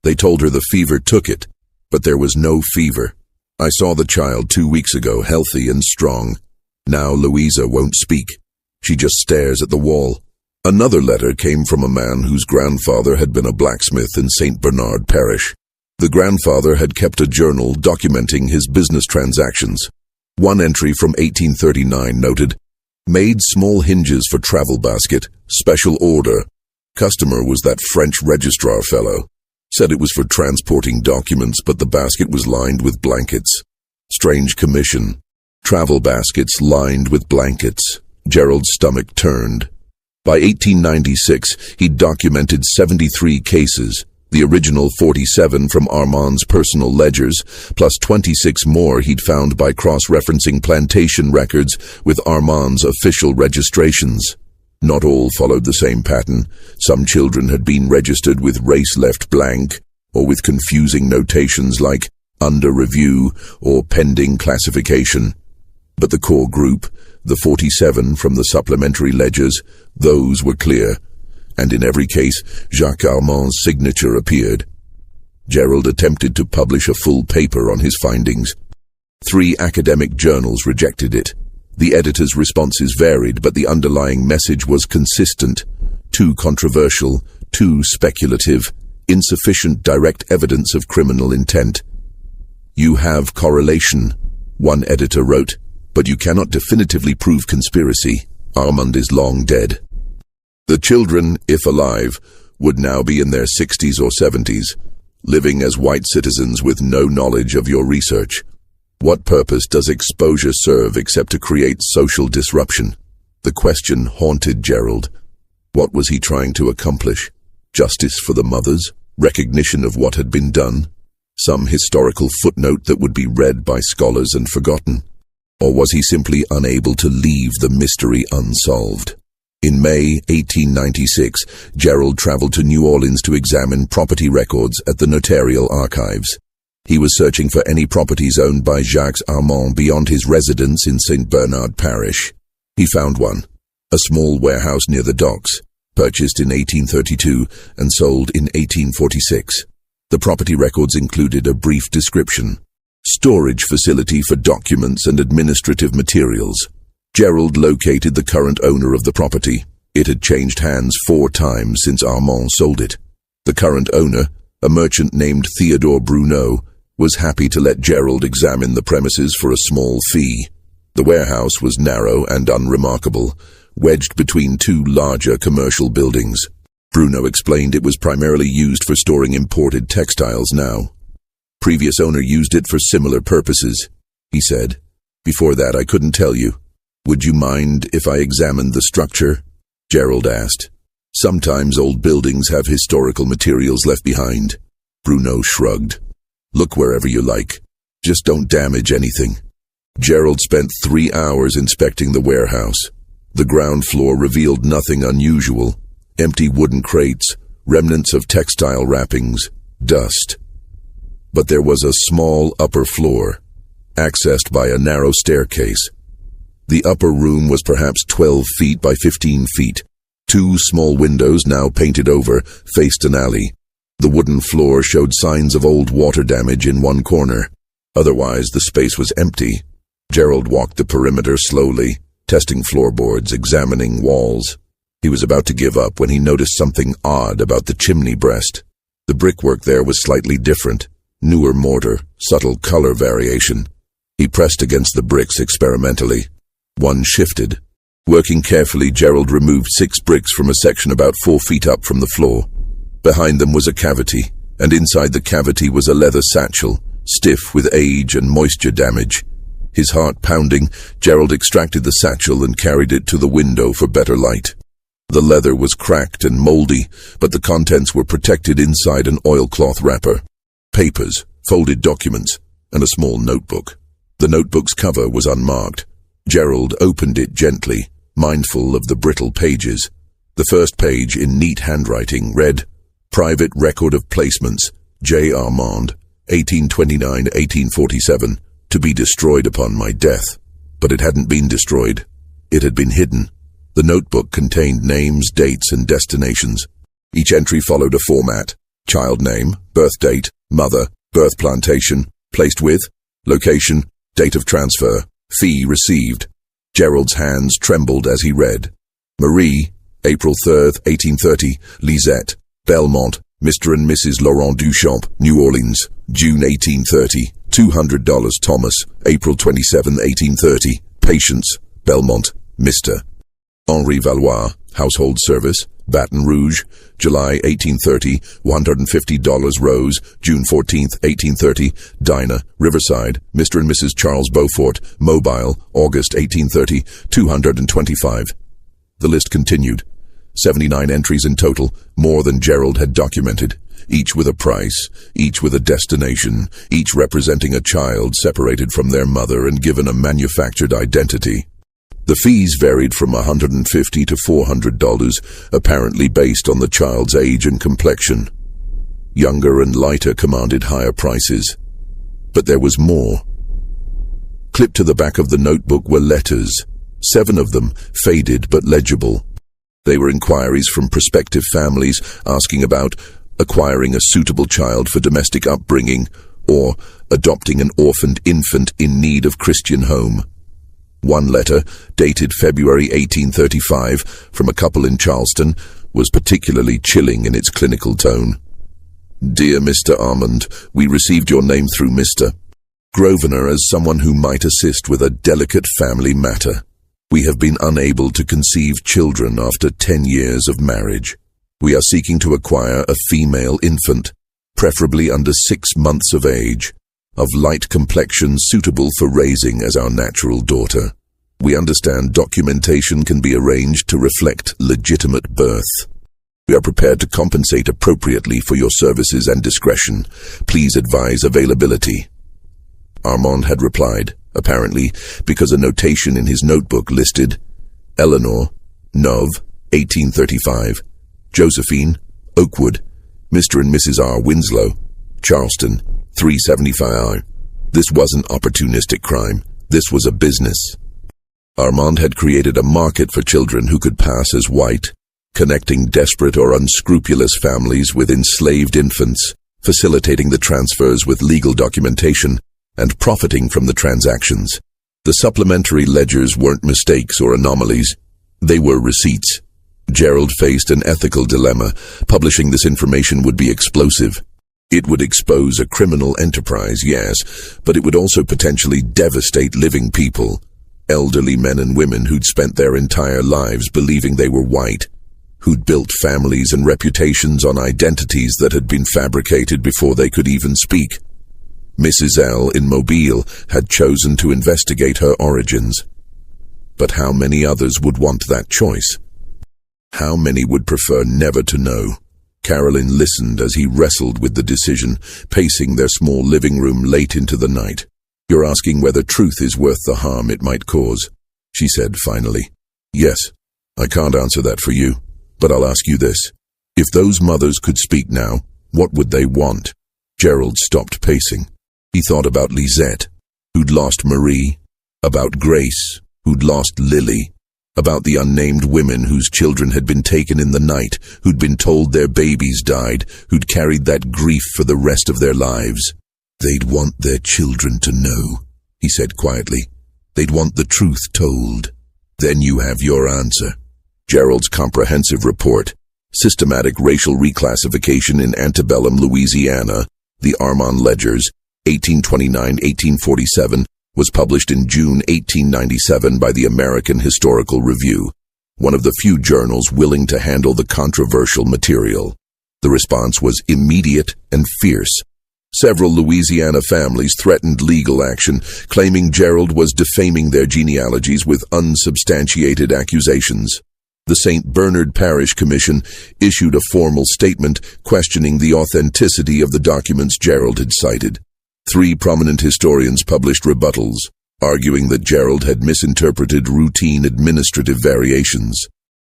They told her the fever took it, but there was no fever. I saw the child 2 weeks ago, healthy and strong. Now Louisa won't speak. She just stares at the wall." Another letter came from a man whose grandfather had been a blacksmith in St. Bernard Parish. The grandfather had kept a journal documenting his business transactions. One entry from 1839 noted, "Made small hinges for travel basket, special order. Customer was that French registrar fellow. Said it was for transporting documents, but the basket was lined with blankets. Strange commission. Travel baskets lined with blankets." Gerald's stomach turned. By 1896, he'd documented 73 cases, the original 47 from Armand's personal ledgers, plus 26 more he'd found by cross-referencing plantation records with Armand's official registrations. Not all followed the same pattern. Some children had been registered with race left blank, or with confusing notations like under review or pending classification. But the core group, the 47 from the supplementary ledgers, those were clear, and in every case, Jacques Armand's signature appeared. Gerald attempted to publish a full paper on his findings. 3 academic journals rejected it. The editor's responses varied, but the underlying message was consistent. Too controversial, too speculative, insufficient direct evidence of criminal intent. "You have correlation," one editor wrote, "but you cannot definitively prove conspiracy. Armand is long dead." The children, if alive, would now be in their 60s or 70s, living as white citizens with no knowledge of your research. What purpose does exposure serve except to create social disruption? The question haunted Gerald. What was he trying to accomplish? Justice for the mothers? Recognition of what had been done? Some historical footnote that would be read by scholars and forgotten? Or was he simply unable to leave the mystery unsolved? In May 1896, Gerald traveled to New Orleans to examine property records at the notarial archives. He was searching for any properties owned by Jacques Armand beyond his residence in St. Bernard Parish. He found one, a small warehouse near the docks, purchased in 1832 and sold in 1846. The property records included a brief description: storage facility for documents and administrative materials. Gerald located the current owner of the property. It had changed hands 4 times since Armand sold it. The current owner, a merchant named Theodore Bruneau, was happy to let Gerald examine the premises for a small fee. The warehouse was narrow and unremarkable, wedged between 2 larger commercial buildings. Bruneau explained it was primarily used for storing imported textiles now. Previous owner used it for similar purposes, he said. Before that, I couldn't tell you. Would you mind if I examined the structure? Gerald asked. Sometimes old buildings have historical materials left behind. Bruneau shrugged. Look wherever you like. Just don't damage anything. Gerald spent 3 hours inspecting the warehouse. The ground floor revealed nothing unusual. Empty wooden crates, remnants of textile wrappings, dust. But there was a small upper floor, accessed by a narrow staircase. The upper room was perhaps 12 feet by 15 feet. 2 small windows, now painted over, faced an alley. The wooden floor showed signs of old water damage in one corner. Otherwise, the space was empty. Gerald walked the perimeter slowly, testing floorboards, examining walls. He was about to give up when he noticed something odd about the chimney breast. The brickwork there was slightly different. Newer mortar, subtle color variation. He pressed against the bricks experimentally. One shifted. Working carefully, Gerald removed 6 bricks from a section about 4 feet up from the floor. Behind them was a cavity, and inside the cavity was a leather satchel, stiff with age and moisture damage. His heart pounding, Gerald extracted the satchel and carried it to the window for better light. The leather was cracked and moldy, but the contents were protected inside an oilcloth wrapper. Papers, folded documents, and a small notebook. The notebook's cover was unmarked. Gerald opened it gently, mindful of the brittle pages. The first page, in neat handwriting, read, "Private Record of Placements, J. Armand, 1829-1847, to be destroyed upon my death." But it hadn't been destroyed. It had been hidden. The notebook contained names, dates, and destinations. Each entry followed a format: child name, birth date, mother, birth plantation, placed with, location, date of transfer, fee received. Gerald's hands trembled as he read. Marie, April 3rd, 1830, Lisette, Belmont, Mr. and Mrs. Laurent Duchamp, New Orleans, June 1830, $200 Thomas, April 27, 1830, Patience, Belmont, Mr. Henri Valois, Household Service, Baton Rouge, July 1830, $150 Rose, June 14, 1830, Dinah, Riverside, Mr. and Mrs. Charles Beaufort, Mobile, August 1830, $225. The list continued. 79 entries in total, more than Gerald had documented, each with a price, each with a destination, each representing a child separated from their mother and given a manufactured identity. The fees varied from $150 to $400, apparently based on the child's age and complexion. Younger and lighter commanded higher prices. But there was more. Clipped to the back of the notebook were letters, 7 of them, faded but legible. They were inquiries from prospective families asking about acquiring a suitable child for domestic upbringing or adopting an orphaned infant in need of Christian home. One letter, dated February 1835, from a couple in Charleston, was particularly chilling in its clinical tone. "Dear Mr. Armand, we received your name through Mr. Grosvenor as someone who might assist with a delicate family matter. We have been unable to conceive children after 10 years of marriage. We are seeking to acquire a female infant, preferably under 6 months of age, of light complexion suitable for raising as our natural daughter. We understand documentation can be arranged to reflect legitimate birth. We are prepared to compensate appropriately for your services and discretion. Please advise availability." Armand had replied, apparently because a notation in his notebook listed Eleanor, Nov, 1835, Josephine, Oakwood, Mr. and Mrs. R. Winslow, Charleston, 375. This wasn't opportunistic crime. This was a business. Armand had created a market for children who could pass as white, connecting desperate or unscrupulous families with enslaved infants, facilitating the transfers with legal documentation, and profiting from the transactions. The supplementary ledgers weren't mistakes or anomalies. They were receipts. Gerald faced an ethical dilemma. Publishing this information would be explosive. It would expose a criminal enterprise, yes, but it would also potentially devastate living people, elderly men and women who'd spent their entire lives believing they were white, who'd built families and reputations on identities that had been fabricated before they could even speak. Mrs. L. in Mobile had chosen to investigate her origins. But how many others would want that choice? How many would prefer never to know? Carolyn listened as he wrestled with the decision, pacing their small living room late into the night. "You're asking whether truth is worth the harm it might cause," she said finally. "Yes, I can't answer that for you, but I'll ask you this. If those mothers could speak now, what would they want?" Gerald stopped pacing. He thought about Lisette, who'd lost Marie, about Grace, who'd lost Lily, about the unnamed women whose children had been taken in the night, who'd been told their babies died, who'd carried that grief for the rest of their lives. "They'd want their children to know," he said quietly. "They'd want the truth told. Then you have your answer." Gerald's comprehensive report, Systematic Racial Reclassification in Antebellum Louisiana, the Armand Ledgers, 1829-1847, was published in June 1897 by the American Historical Review, one of the few journals willing to handle the controversial material. The response was immediate and fierce. Several Louisiana families threatened legal action, claiming Gerald was defaming their genealogies with unsubstantiated accusations. The St. Bernard Parish Commission issued a formal statement questioning the authenticity of the documents Gerald had cited. 3 prominent historians published rebuttals, arguing that Gerald had misinterpreted routine administrative variations.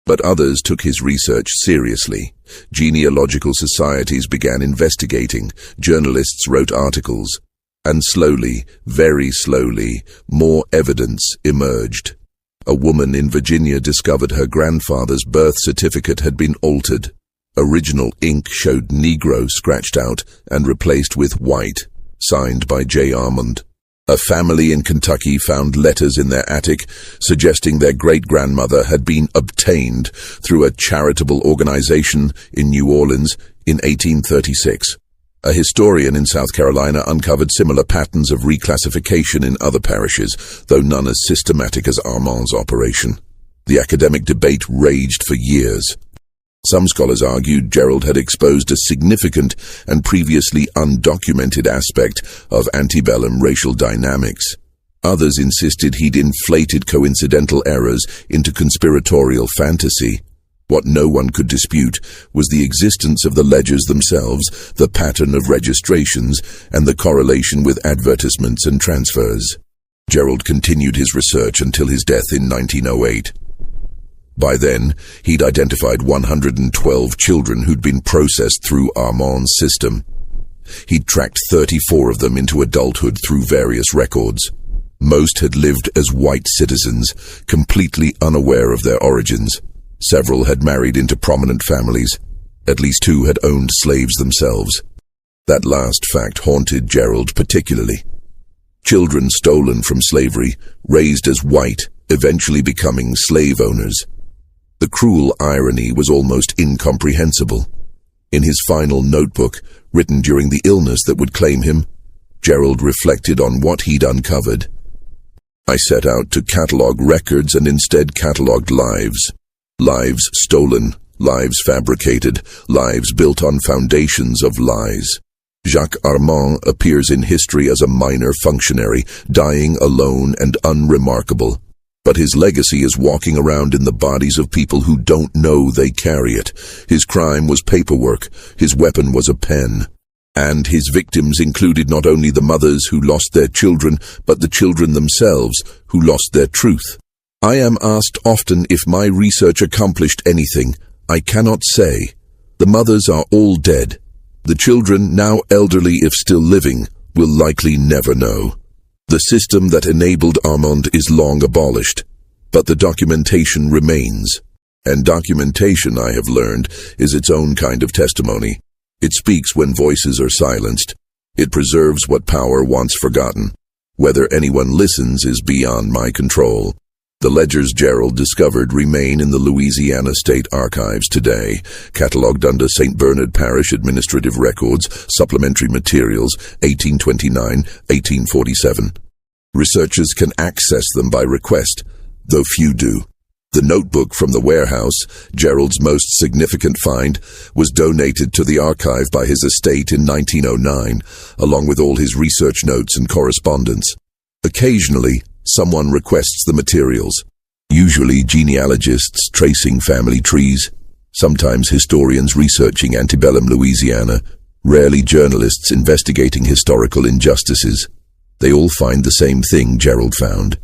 But others took his research seriously. Genealogical societies began investigating, journalists wrote articles, and slowly, very slowly, more evidence emerged. A woman in Virginia discovered her grandfather's birth certificate had been altered. Original ink showed Negro scratched out and replaced with white, signed by J. Armand. A family in Kentucky found letters in their attic suggesting their great-grandmother had been obtained through a charitable organization in New Orleans in 1836. A historian in South Carolina uncovered similar patterns of reclassification in other parishes, though none as systematic as Armand's operation. The academic debate raged for years. Some scholars argued Gerald had exposed a significant and previously undocumented aspect of antebellum racial dynamics. Others insisted he'd inflated coincidental errors into conspiratorial fantasy. What no one could dispute was the existence of the ledgers themselves, the pattern of registrations, and the correlation with advertisements and transfers. Gerald continued his research until his death in 1908. By then, he'd identified 112 children who'd been processed through Armand's system. He'd tracked 34 of them into adulthood through various records. Most had lived as white citizens, completely unaware of their origins. Several had married into prominent families. At least 2 had owned slaves themselves. That last fact haunted Gerald particularly. Children stolen from slavery, raised as white, eventually becoming slave owners. The cruel irony was almost incomprehensible. In his final notebook, written during the illness that would claim him, Gerald reflected on what he'd uncovered. I set out to catalogue records and instead catalogued lives. Lives stolen, lives fabricated, lives built on foundations of lies. Jacques Armand appears in history as a minor functionary, dying alone and unremarkable. But his legacy is walking around in the bodies of people who don't know they carry it. His crime was paperwork, his weapon was a pen. And his victims included not only the mothers who lost their children, but the children themselves who lost their truth. I am asked often if my research accomplished anything. I cannot say. The mothers are all dead. The children, now elderly if still living, will likely never know. The system that enabled Armand is long abolished, but the documentation remains. And documentation, I have learned, is its own kind of testimony. It speaks when voices are silenced. It preserves what power wants forgotten. Whether anyone listens is beyond my control. The ledgers Gerald discovered remain in the Louisiana State Archives today, catalogued under St. Bernard Parish Administrative Records, Supplementary Materials, 1829-1847. Researchers can access them by request, though few do. The notebook from the warehouse, Gerald's most significant find, was donated to the archive by his estate in 1909, along with all his research notes and correspondence. Occasionally, someone requests the materials, usually genealogists tracing family trees, sometimes historians researching antebellum Louisiana, rarely journalists investigating historical injustices. They all find the same thing Gerald found.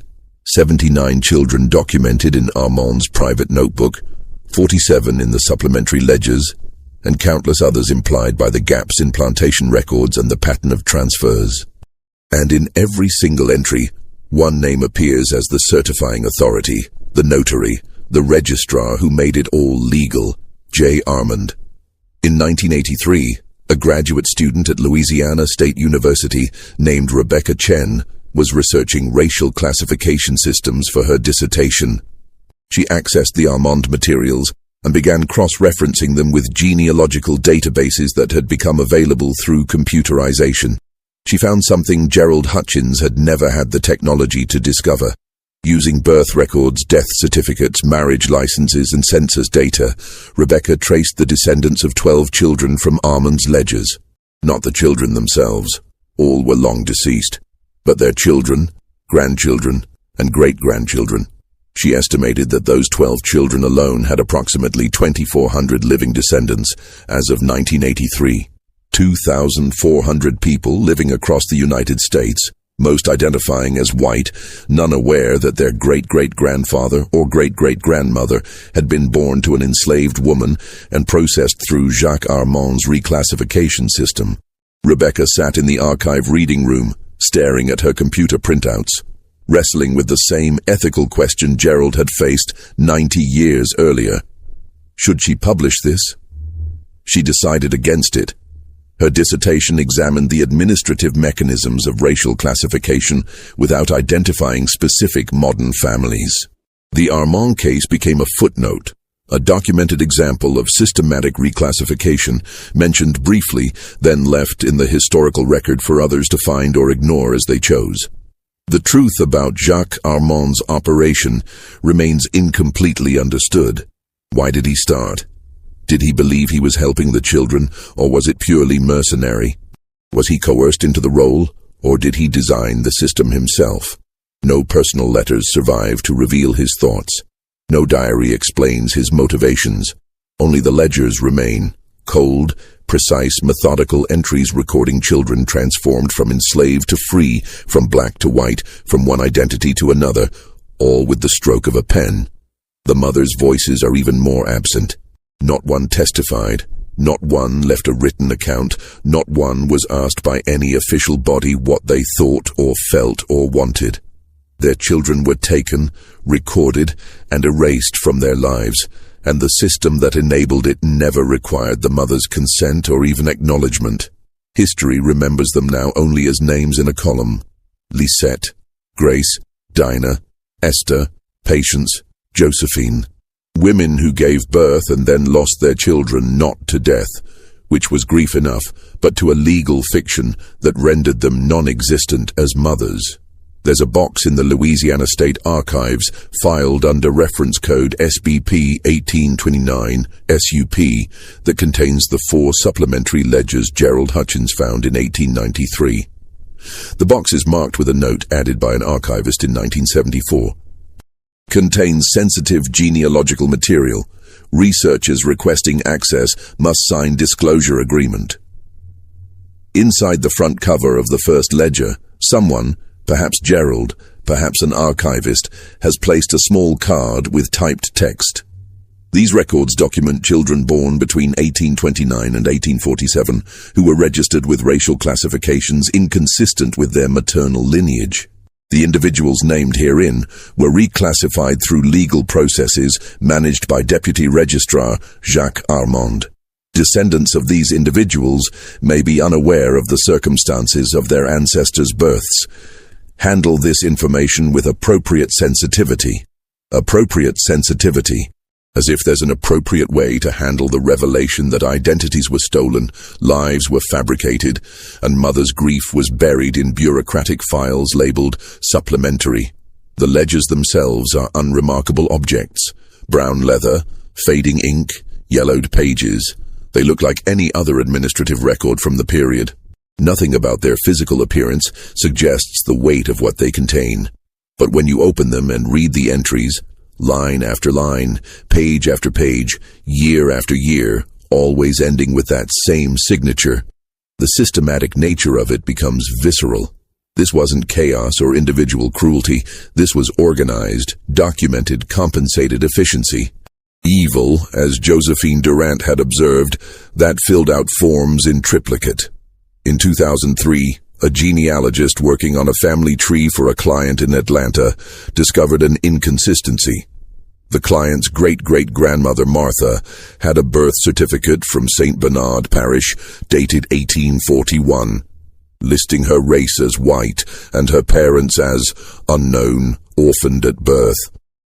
79 children documented in Armand's private notebook, 47 in the supplementary ledgers, and countless others implied by the gaps in plantation records and the pattern of transfers. And in every single entry, one name appears as the certifying authority, the notary, the registrar who made it all legal, J. Armand. In 1983, a graduate student at Louisiana State University named Rebecca Chen was researching racial classification systems for her dissertation. She accessed the Armand materials and began cross-referencing them with genealogical databases that had become available through computerization. She found something Gerald Hutchins had never had the technology to discover. Using birth records, death certificates, marriage licenses, and census data, Rebecca traced the descendants of 12 children from Armand's ledgers. Not the children themselves. All were long deceased. But their children, grandchildren, and great-grandchildren. She estimated that those 12 children alone had approximately 2,400 living descendants as of 1983. 2,400 people living across the United States, most identifying as white, none aware that their great-great-grandfather or great-great-grandmother had been born to an enslaved woman and processed through Jacques Armand's reclassification system. Rebecca sat in the archive reading room, staring at her computer printouts, wrestling with the same ethical question Gerald had faced 90 years earlier. Should she publish this? She decided against it. Her dissertation examined the administrative mechanisms of racial classification without identifying specific modern families. The Armand case became a footnote, a documented example of systematic reclassification, mentioned briefly, then left in the historical record for others to find or ignore as they chose. The truth about Jacques Armand's operation remains incompletely understood. Why did he start? Did he believe he was helping the children, or was it purely mercenary? Was he coerced into the role, or did he design the system himself? No personal letters survive to reveal his thoughts. No diary explains his motivations. Only the ledgers remain. Cold, precise, methodical entries recording children transformed from enslaved to free, from black to white, from one identity to another, all with the stroke of a pen. The mothers' voices are even more absent. Not one testified. Not one left a written account. Not one was asked by any official body what they thought or felt or wanted. Their children were taken, recorded, and erased from their lives, and the system that enabled it never required the mother's consent or even acknowledgement. History remembers them now only as names in a column. Lisette, Grace, Dinah, Esther, Patience, Josephine. Women who gave birth and then lost their children not to death, which was grief enough, but to a legal fiction that rendered them non-existent as mothers. There's a box in the Louisiana State Archives filed under reference code SBP 1829 SUP that contains the 4 supplementary ledgers Gerald Hutchins found in 1893. The box is marked with a note added by an archivist in 1974. Contains sensitive genealogical material. Researchers requesting access must sign disclosure agreement. Inside the front cover of the first ledger, someone, perhaps Gerald, perhaps an archivist, has placed a small card with typed text. These records document children born between 1829 and 1847 who were registered with racial classifications inconsistent with their maternal lineage. The individuals named herein were reclassified through legal processes managed by Deputy Registrar Jacques Armand. Descendants of these individuals may be unaware of the circumstances of their ancestors' births. Handle this information with appropriate sensitivity. Appropriate sensitivity. As if there's an appropriate way to handle the revelation that identities were stolen, lives were fabricated, and mother's grief was buried in bureaucratic files labeled supplementary. The ledgers themselves are unremarkable objects. Brown leather, fading ink, yellowed pages. They look like any other administrative record from the period. Nothing about their physical appearance suggests the weight of what they contain. But when you open them and read the entries, line after line, page after page, year after year, always ending with that same signature, the systematic nature of it becomes visceral. This wasn't chaos or individual cruelty. This was organized, documented, compensated efficiency. Evil, as Josephine Durant had observed, that filled out forms in triplicate. In 2003, a genealogist working on a family tree for a client in Atlanta discovered an inconsistency. The client's great-great-grandmother, Martha, had a birth certificate from St. Bernard Parish dated 1841, listing her race as white and her parents as unknown, orphaned at birth.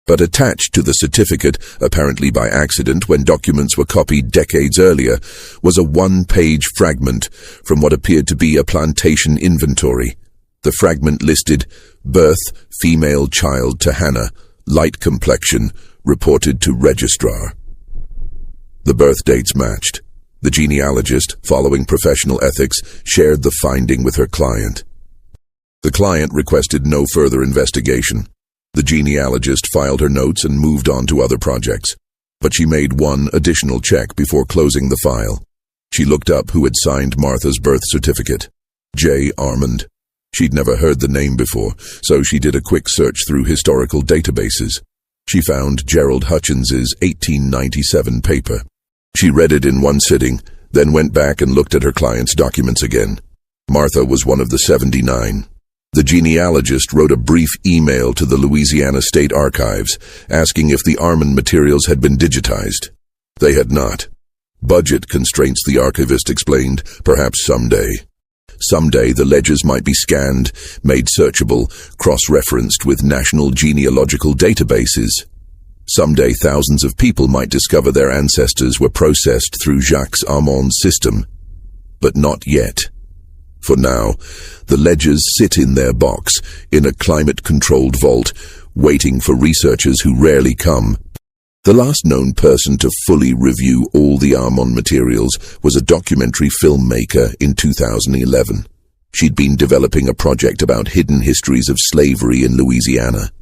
But attached to the certificate, apparently by accident when documents were copied decades earlier, was a one-page fragment from what appeared to be a plantation inventory. The fragment listed, birth, female child to Hannah, light complexion, reported to registrar. The birth dates matched. The genealogist, following professional ethics, shared the finding with her client. The client requested no further investigation. The genealogist filed her notes and moved on to other projects, but she made one additional check before closing the file. She looked up who had signed Martha's birth certificate. J. Armand. She'd never heard the name before, so she did a quick search through historical databases. She found Gerald Hutchins's 1897 paper. She read it in one sitting, then went back and looked at her client's documents again. Martha was one of the 79. The genealogist wrote a brief email to the Louisiana State Archives, asking if the Armand materials had been digitized. They had not. Budget constraints, the archivist explained, perhaps someday. Someday the ledgers might be scanned, made searchable, cross-referenced with national genealogical databases. Someday thousands of people might discover their ancestors were processed through Jacques Armand's system. But not yet. For now, the ledgers sit in their box, in a climate-controlled vault, waiting for researchers who rarely come. The last known person to fully review all the Armand materials was a documentary filmmaker in 2011. She'd been developing a project about hidden histories of slavery in Louisiana.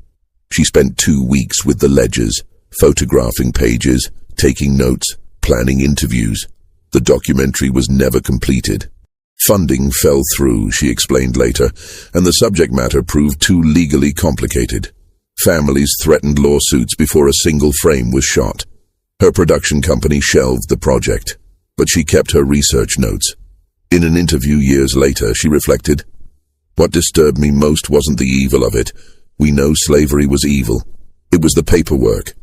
She spent 2 weeks with the ledgers, photographing pages, taking notes, planning interviews. The documentary was never completed. Funding fell through, she explained later, and the subject matter proved too legally complicated. Families threatened lawsuits before a single frame was shot. Her production company shelved the project, but she kept her research notes. In an interview years later, she reflected, "What disturbed me most wasn't the evil of it. We know slavery was evil. It was the paperwork.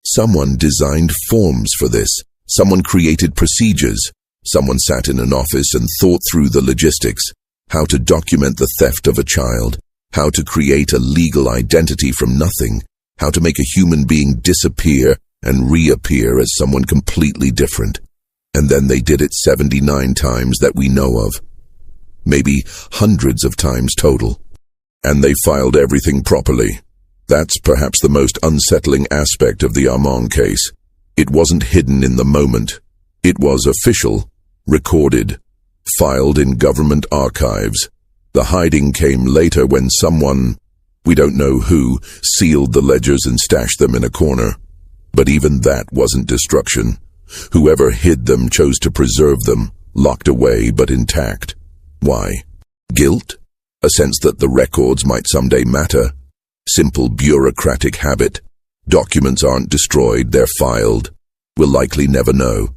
Someone designed forms for this. Someone created procedures. Someone sat in an office and thought through the logistics, how to document the theft of a child, how to create a legal identity from nothing, how to make a human being disappear and reappear as someone completely different. And then they did it 79 times that we know of. Maybe hundreds of times total. And they filed everything properly. That's perhaps the most unsettling aspect of the Armand case. It wasn't hidden in the moment. It was official, recorded, filed in government archives. The hiding came later when someone, we don't know who, sealed the ledgers and stashed them in a corner. But even that wasn't destruction. Whoever hid them chose to preserve them, locked away but intact. Why? Guilt? A sense that the records might someday matter? Simple bureaucratic habit. Documents aren't destroyed, they're filed. We'll likely never know.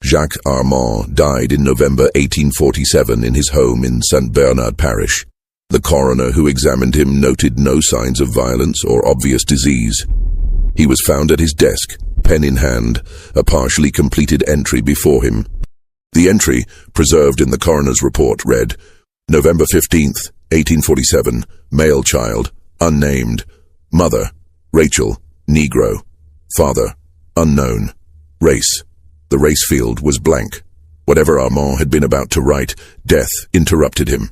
Jacques Armand died in November 1847 in his home in St. Bernard Parish. The coroner who examined him noted no signs of violence or obvious disease. He was found at his desk, pen in hand, a partially completed entry before him. The entry, preserved in the coroner's report, read, November 15th, 1847, male child, unnamed, mother, Rachel, Negro, father, unknown, race. The race field was blank. Whatever Armand had been about to write, death interrupted him.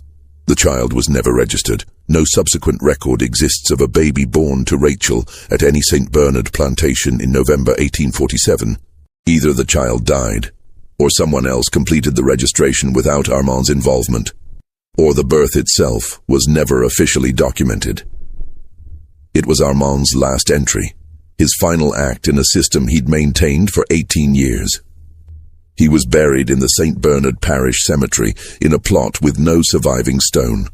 The child was never registered. No subsequent record exists of a baby born to Rachel at any St. Bernard plantation in November 1847. Either the child died, or someone else completed the registration without Armand's involvement, or the birth itself was never officially documented. It was Armand's last entry, his final act in a system he'd maintained for 18 years. He was buried in the St. Bernard Parish Cemetery in a plot with no surviving stone.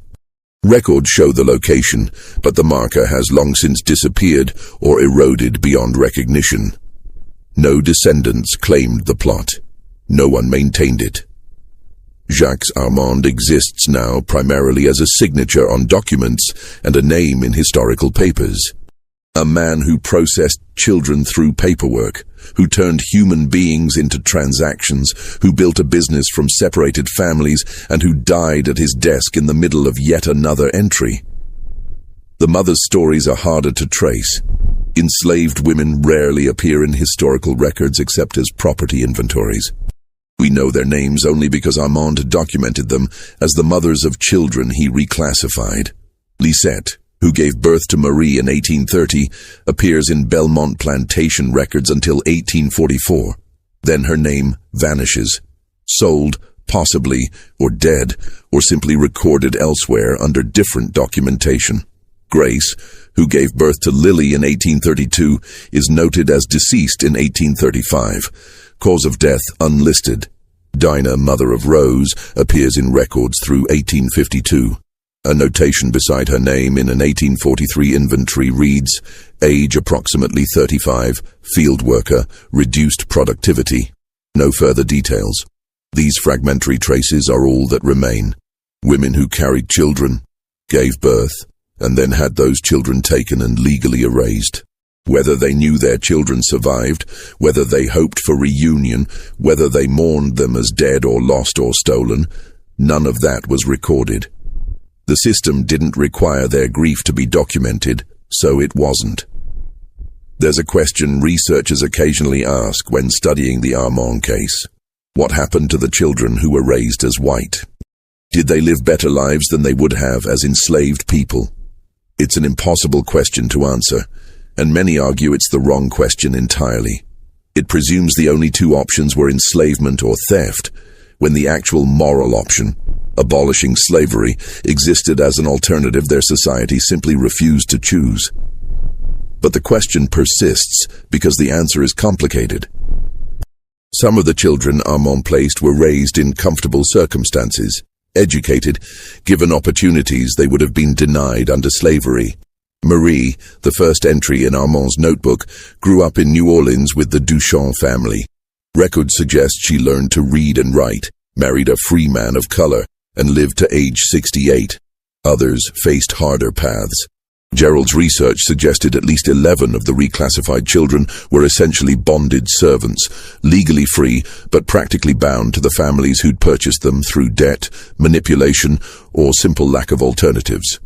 Records show the location, but the marker has long since disappeared or eroded beyond recognition. No descendants claimed the plot. No one maintained it. Jacques Armand exists now primarily as a signature on documents and a name in historical papers. A man who processed children through paperwork, who turned human beings into transactions, who built a business from separated families, and who died at his desk in the middle of yet another entry. The mother's stories are harder to trace. Enslaved women rarely appear in historical records except as property inventories. We know their names only because Armand documented them as the mothers of children he reclassified. Lisette, who gave birth to Marie in 1830, appears in Belmont plantation records until 1844. Then her name vanishes, sold, possibly, or dead, or simply recorded elsewhere under different documentation. Grace, who gave birth to Lily in 1832, is noted as deceased in 1835. Cause of death unlisted. Dinah, mother of Rose, appears in records through 1852. A notation beside her name in an 1843 inventory reads, age approximately 35, field worker, reduced productivity. No further details. These fragmentary traces are all that remain. Women who carried children, gave birth, and then had those children taken and legally erased. Whether they knew their children survived, whether they hoped for reunion, whether they mourned them as dead or lost or stolen, none of that was recorded. The system didn't require their grief to be documented, so it wasn't. There's a question researchers occasionally ask when studying the Armand case. What happened to the children who were raised as white? Did they live better lives than they would have as enslaved people? It's an impossible question to answer, and many argue it's the wrong question entirely. It presumes the only two options were enslavement or theft, when the actual moral option, abolishing slavery, existed as an alternative their society simply refused to choose. But the question persists because the answer is complicated. Some of the children Armand placed were raised in comfortable circumstances, educated, given opportunities they would have been denied under slavery. Marie, the first entry in Armand's notebook, grew up in New Orleans with the Duchamp family. Records suggest she learned to read and write, married a free man of color, and lived to age 68. Others faced harder paths. Gerald's research suggested at least 11 of the reclassified children were essentially bonded servants, legally free but practically bound to the families who'd purchased them through debt, manipulation, or simple lack of alternatives.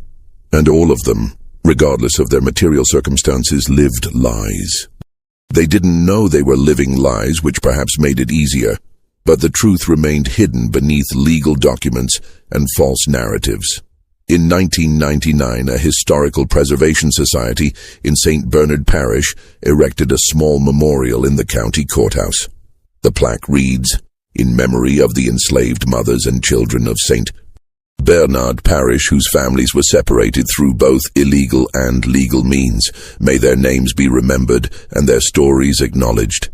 And all of them, regardless of their material circumstances, lived lies. They didn't know they were living lies, which perhaps made it easier, but the truth remained hidden beneath legal documents and false narratives. In 1999, a historical preservation society in St. Bernard Parish erected a small memorial in the county courthouse. The plaque reads, "In memory of the enslaved mothers and children of St. Bernard Parish, whose families were separated through both illegal and legal means. May their names be remembered and their stories acknowledged."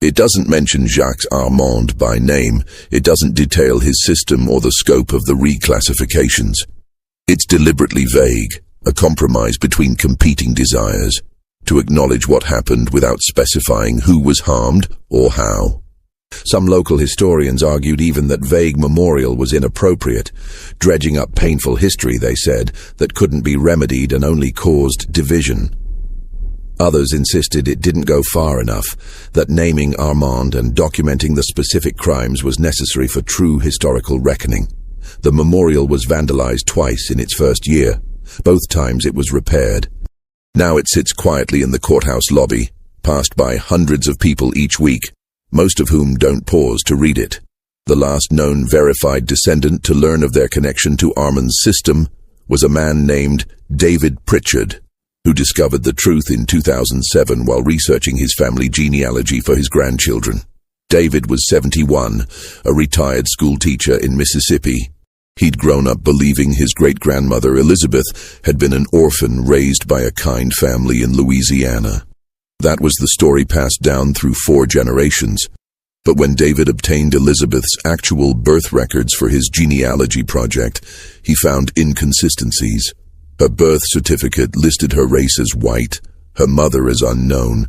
It doesn't mention Jacques Armand by name. It doesn't detail his system or the scope of the reclassifications. It's deliberately vague, a compromise between competing desires, to acknowledge what happened without specifying who was harmed or how. Some local historians argued even that vague memorial was inappropriate, dredging up painful history, they said, that couldn't be remedied and only caused division. Others insisted it didn't go far enough, that naming Armand and documenting the specific crimes was necessary for true historical reckoning. The memorial was vandalized twice in its first year. Both times it was repaired. Now it sits quietly in the courthouse lobby, passed by hundreds of people each week, most of whom don't pause to read it. The last known verified descendant to learn of their connection to Armand's system was a man named David Pritchard, who discovered the truth in 2007 while researching his family genealogy for his grandchildren. David was 71, a retired school teacher in Mississippi. He'd grown up believing his great-grandmother Elizabeth had been an orphan raised by a kind family in Louisiana. That was the story passed down through 4 generations. But when David obtained Elizabeth's actual birth records for his genealogy project, he found inconsistencies. Her birth certificate listed her race as white, her mother as unknown,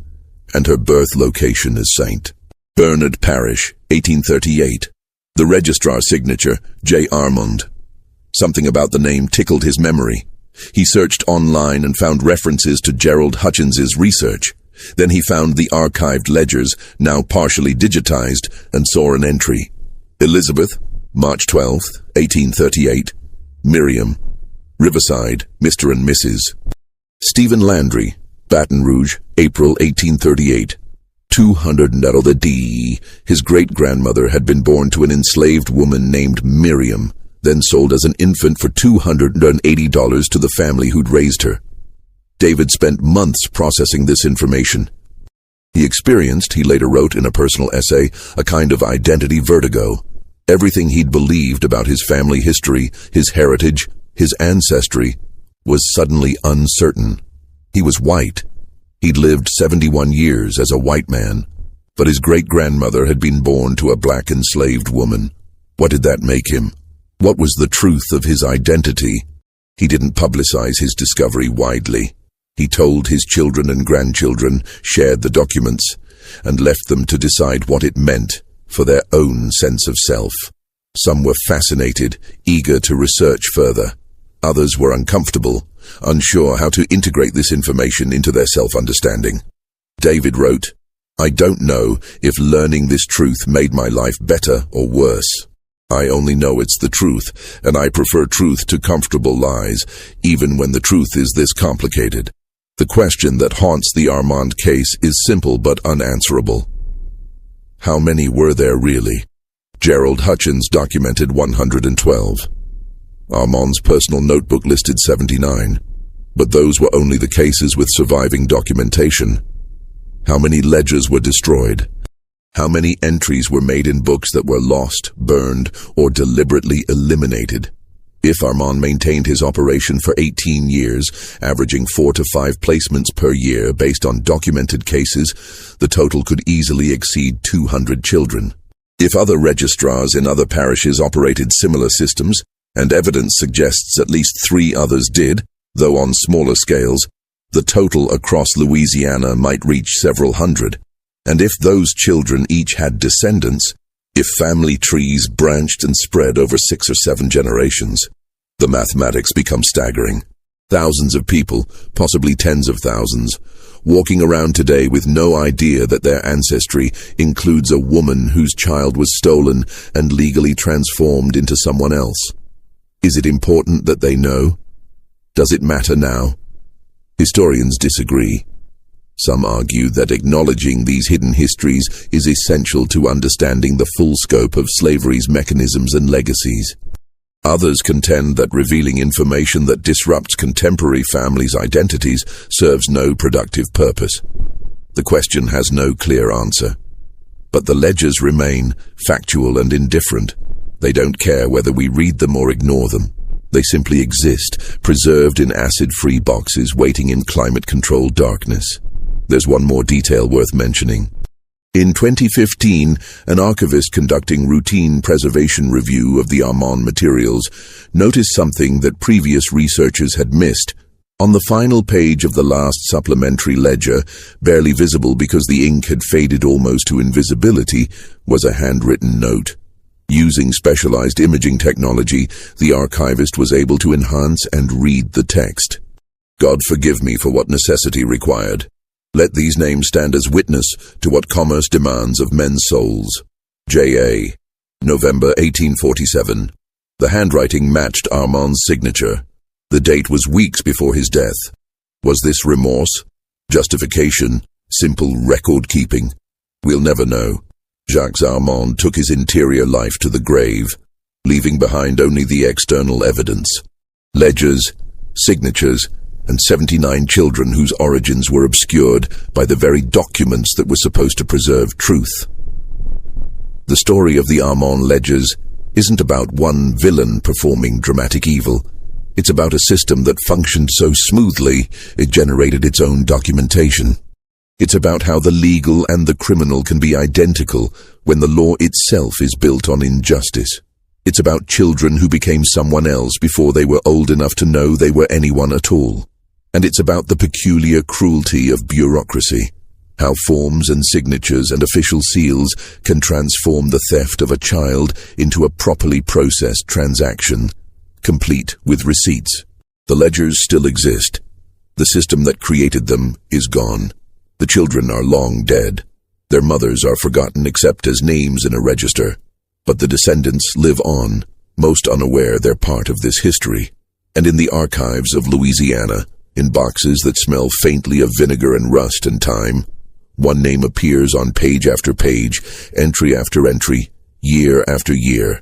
and her birth location as St. Bernard Parish, 1838. The registrar's signature, J. Armand. Something about the name tickled his memory. He searched online and found references to Gerald Hutchins's research. Then he found the archived ledgers, now partially digitized, and saw an entry. Elizabeth, March 12, 1838. Miriam, Riverside, Mr. and Mrs. Stephen Landry, Baton Rouge, April 1838. 200 D. His great-grandmother had been born to an enslaved woman named Miriam, then sold as an infant for $280 to the family who'd raised her. David spent months processing this information. He experienced, he later wrote in a personal essay, a kind of identity vertigo. Everything he'd believed about his family history, his heritage, his ancestry, was suddenly uncertain. He was white. He'd lived 71 years as a white man, but his great-grandmother had been born to a black enslaved woman. What did that make him? What was the truth of his identity? He didn't publicize his discovery widely. He told his children and grandchildren, shared the documents, and left them to decide what it meant for their own sense of self. Some were fascinated, eager to research further. Others were uncomfortable, unsure how to integrate this information into their self-understanding. David wrote, "I don't know if learning this truth made my life better or worse. I only know it's the truth, and I prefer truth to comfortable lies, even when the truth is this complicated. The question that haunts the Armand case is simple but unanswerable. How many were there really? Gerald Hutchins documented 112. Armand's personal notebook listed 79, but those were only the cases with surviving documentation. How many ledgers were destroyed? How many entries were made in books that were lost, burned, or deliberately eliminated? If Armand maintained his operation for 18 years, averaging 4 to 5 placements per year based on documented cases, the total could easily exceed 200 children. If other registrars in other parishes operated similar systems, and evidence suggests at least 3 others did, though on smaller scales, the total across Louisiana might reach several hundred. And if those children each had descendants, if family trees branched and spread over 6 or 7 generations, the mathematics become staggering. Thousands of people, possibly tens of thousands, walking around today with no idea that their ancestry includes a woman whose child was stolen and legally transformed into someone else. Is it important that they know? Does it matter now? Historians disagree. Some argue that acknowledging these hidden histories is essential to understanding the full scope of slavery's mechanisms and legacies. Others contend that revealing information that disrupts contemporary families' identities serves no productive purpose. The question has no clear answer. But the ledgers remain factual and indifferent. They don't care whether we read them or ignore them. They simply exist, preserved in acid-free boxes waiting in climate-controlled darkness. There's one more detail worth mentioning. In 2015, an archivist conducting routine preservation review of the Armand materials noticed something that previous researchers had missed. On the final page of the last supplementary ledger, barely visible because the ink had faded almost to invisibility, was a handwritten note. Using specialized imaging technology, the archivist was able to enhance and read the text. God forgive me for what necessity required. Let these names stand as witness to what commerce demands of men's souls. J.A. November 1847. The handwriting matched Armand's signature. The date was weeks before his death. Was this remorse? Justification? Simple record-keeping? We'll never know. Jacques Armand took his interior life to the grave, leaving behind only the external evidence. Ledgers, signatures, and 79 children whose origins were obscured by the very documents that were supposed to preserve truth. The story of the Armand ledgers isn't about one villain performing dramatic evil. It's about a system that functioned so smoothly it generated its own documentation. It's about how the legal and the criminal can be identical when the law itself is built on injustice. It's about children who became someone else before they were old enough to know they were anyone at all. And it's about the peculiar cruelty of bureaucracy, how forms and signatures and official seals can transform the theft of a child into a properly processed transaction, complete with receipts. The ledgers still exist. The system that created them is gone. The children are long dead. Their mothers are forgotten except as names in a register. But the descendants live on, most unaware they're part of this history. And in the archives of Louisiana, in boxes that smell faintly of vinegar and rust and time, one name appears on page after page, entry after entry, year after year.